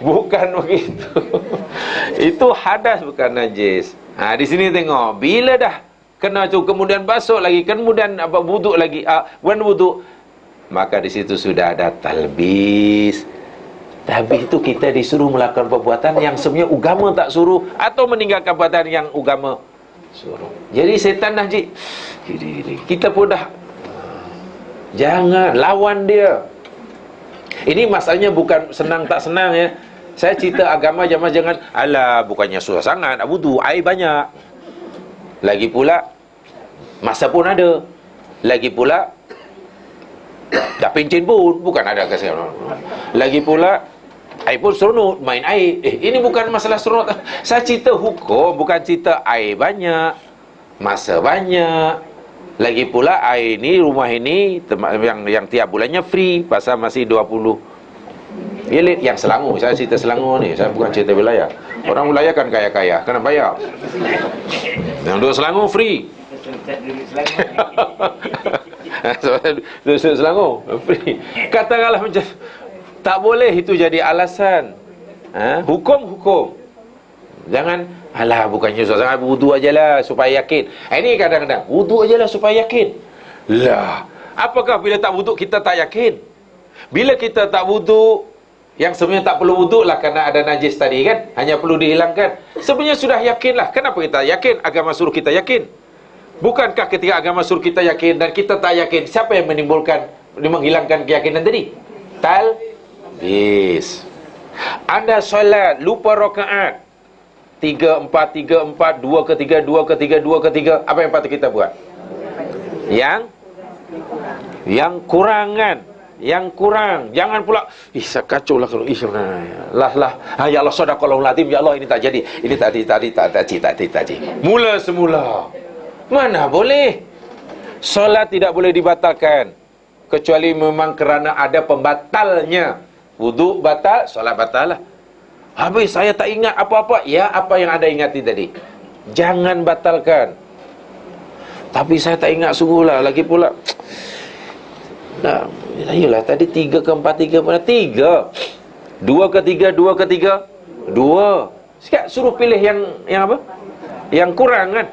Bukan begitu. Itu hadas, bukan najis. Di sini tengok, bila dah kena tu kemudian basuh lagi, kemudian wuduk lagi, wuduk, maka di situ sudah ada talbis. Talbis itu kita disuruh melakukan perbuatan yang sebenarnya agama tak suruh, atau meninggalkan perbuatan yang agama suruh. Jadi setan dah kita pun dah Jangan, lawan dia. Ini masalahnya bukan senang tak senang ya. Saya cerita agama jangan alah bukannya susah sangat nak wudu, air banyak. Lagi pula masa pun ada. Lagi pula dah pencen pun bukan ada kesalahan. Lagi pula air pun seronok main air. Ini bukan masalah seronok. Saya cerita hukum, bukan cerita air banyak, masa banyak. Lagi pula air ni, rumah ini yang tiap bulannya free pasal masih 20 bilik yang Selangor. Saya cerita Selangor ni, saya bukan cerita wilayah. Orang wilayah kan kaya-kaya, kena bayar. Yang duduk Selangor free. Duduk Selangor free. Katakanlah macam tak boleh itu jadi alasan. Hukum. Jangan alah bukannya susah sangat, wudu ajalah supaya yakin. Ini kadang-kadang wudu ajalah supaya yakin. Lah, apakah bila tak wudu kita tak yakin? Bila kita tak wudu, yang sebenarnya tak perlu wudu lah kerana ada najis tadi kan, hanya perlu dihilangkan. Sebenarnya sudah yakinlah. Kenapa kita yakin? Agama suruh kita yakin. Bukankah ketika agama suruh kita yakin dan kita tak yakin, siapa yang menghilangkan keyakinan tadi? Talbis. Anda solat lupa rakaat 3-4, 3-4, 2-3, 2-3, 2-3, apa yang patut kita buat? Yang kurangan. Yang kurang. Jangan pula saya kacau lah kalau ya Allah sadaqallahul azim, ya Allah ini tak jadi. Ini tadi. Mula semula. Mana boleh. Solat tidak boleh dibatalkan kecuali memang kerana ada pembatalnya. Wudu batal, solat batal lah. Habis saya tak ingat apa-apa. Ya, apa yang anda ingati tadi, jangan batalkan. Tapi saya tak ingat sungguh lah. Lagi pula ayolah tadi 3 ke 4, 3 mana? 3. 2 ke 3, 2 ke 3, 2. Sekarang suruh pilih yang apa? Yang kurang kan.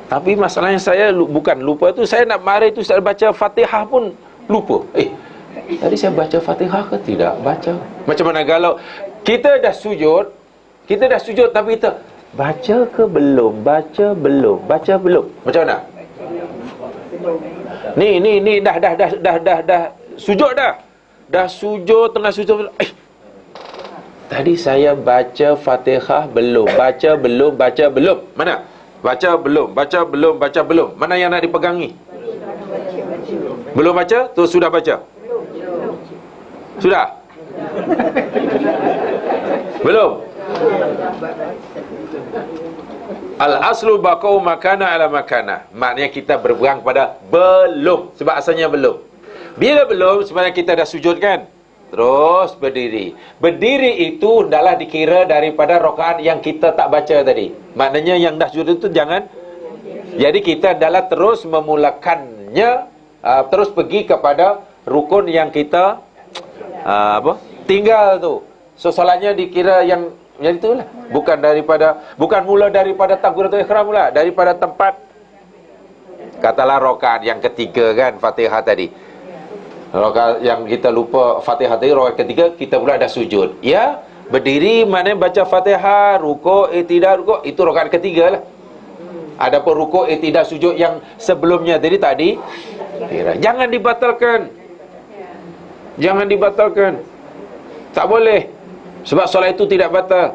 Tapi masalahnya saya bukan lupa tu. Saya nak mari tu saya baca Fatihah pun lupa. Tadi saya baca Fatihah ke tidak? Baca. Macam mana kalau kita dah sujud tapi kita baca ke belum? Baca belum? Macam mana? Ni dah sujud dah. Dah sujud, tengah sujud. Tadi saya baca Fatihah belum? Baca belum? Mana? Baca belum? Mana yang nak dipegangi? Belum baca? Tu sudah baca? Sudah? Belum? Al-aslu baqau makana ala makana. Maknanya kita berpegang pada belum. Sebab asalnya belum. Bila belum, sebenarnya kita dah sujud kan? Terus berdiri. Berdiri itu adalah dikira daripada rakaat yang kita tak baca tadi. Maknanya yang dah sujud itu jangan. Jadi kita adalah terus memulakannya, terus pergi kepada rukun yang kita tinggal tu. So solatnya dikira yang itulah. Bukan mula daripada takbiratul ihram pula, daripada tempat katalah rakaat yang ketiga kan, Fatihah tadi. Rakaat yang kita lupa Fatihah tadi, rakaat ketiga kita pula dah sujud. Ya, berdiri mana baca Fatihah, rukuk, i'tidal, rukuk, itu rakaat ketiga lah. Adapun rukuk, i'tidal, sujud yang sebelumnya tadi jangan dibatalkan. Jangan dibatalkan. Tak boleh. Sebab solat itu tidak batal.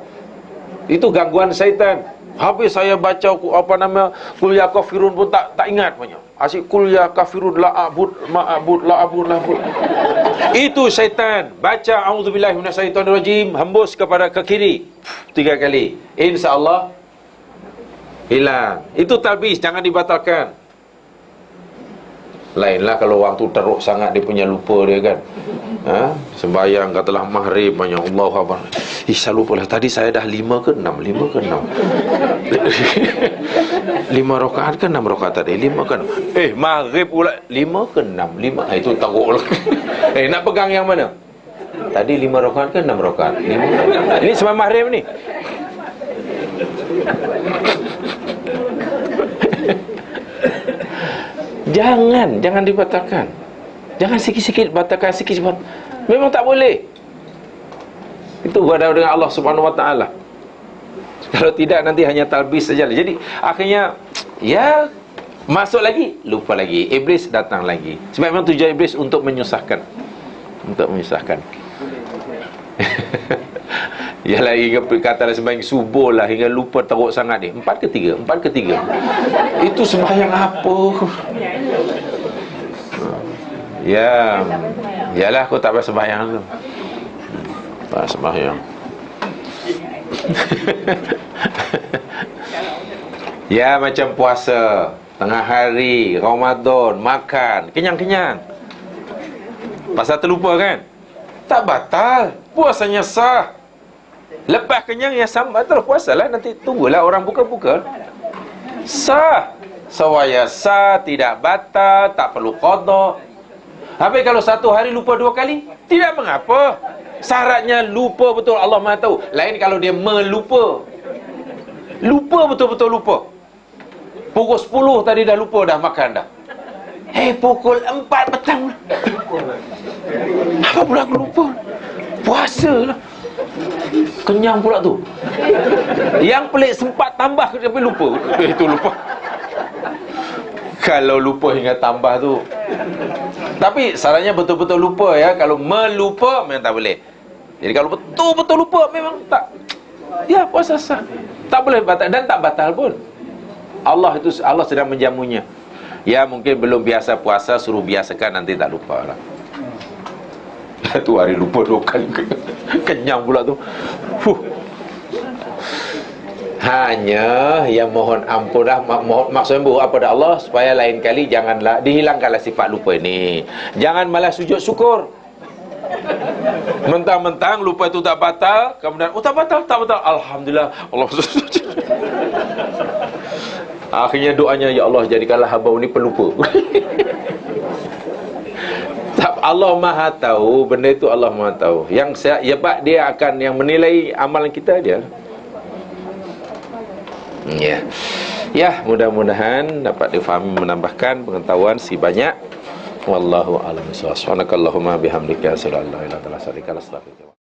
Itu gangguan syaitan. Habis saya baca kul ya kafirun pun tak ingat banyak. Asyik kul ya kafirun la abud la abud. Itu syaitan. Baca auzubillahi minasyaitonirrajim, hembus kepada ke kiri 3 kali. Insya-Allah hilang. Itu talbis, jangan dibatalkan. Lainlah kalau orang tu teruk sangat dia punya lupa dia kan. Sembahyang katalah maghrib banyak Allahu akbar. Saya lupa lah tadi saya dah 5 ke 6. 5 rakaat ke 6 rakaat tadi? 5 ke 6. Maghrib pula 5 ke 6. 5. Itu teruk lah. Nak pegang yang mana? Tadi 5 rakaat ke 6 rakaat? 5. Ini sembahyang maghrib ni. Jangan dibatalkan. Jangan sikit-sikit batalkan, sikit-sikit. Memang tak boleh. Itu berada dengan Allah Subhanahu Wa Taala. Kalau tidak nanti hanya talbis saja. Jadi akhirnya ya Masuk lagi, lupa lagi. Iblis datang lagi. Sebab memang tujuan iblis untuk menyusahkan. Untuk menyusahkan. Yalah, hingga katalah sembahyang subuh lah, hingga lupa teruk sangat ni. 4 ke 3? 4 ke 3? Itu sembahyang apa? Ya. Yalah, aku tak payah sembahyang tu. Tak sembahyang. Ya, macam puasa tengah hari, Ramadan, makan kenyang-kenyang. Pasal terlupa kan? Tak batal, puasanya sah. Lepas kenyang ya sambal terus puasalah, nanti tunggulah orang buka-buka. Sah. Sawaya sah, tidak batal, tak perlu qada. Habis kalau satu hari lupa 2 kali, tidak mengapa. Syaratnya lupa betul, Allah Maha tahu. Lain kalau dia melupa. Lupa betul-betul lupa. Pukul 10 tadi dah lupa dah makan dah. Pukul 4 petang. Apa pula aku lupa? Puasa lah. Kenyang pula tu. Yang pelik sempat tambah tapi lupa. Itu lupa. Kalau lupa hingga tambah tu. Tapi syaratnya betul-betul lupa ya. Kalau melupa memang tak boleh. Jadi kalau betul-betul lupa memang tak. Ya, puasa sah. Tak boleh batal dan tak batal pun. Allah sedang menjamunya. Ya, mungkin belum biasa puasa, suruh biasakan, nanti tak lupa lah. Satu hari lupa 2 kali. Kenyang pula tu. Hanya yang mohon ampun dah, maksudnya apa dah Allah, supaya lain kali janganlah dihilangkanlah sifat lupa ini. Jangan malah sujud syukur. Mentang-mentang lupa itu tak batal, kemudian tak batal, alhamdulillah, Allah. Akhirnya doanya, ya Allah, jadikanlah hamba ini pelupa. Allah Maha tahu, benda itu Allah Maha tahu. Yang dia akan yang menilai amalan kita dia. Ya. Ya, mudah-mudahan dapat difahami, menambahkan pengetahuan si banyak. Wallahu a'lam bishawab. Subhanakallahumma bihamdika asyhadu an la ilaha illa anta astaghfiruka wa atubu ilaik.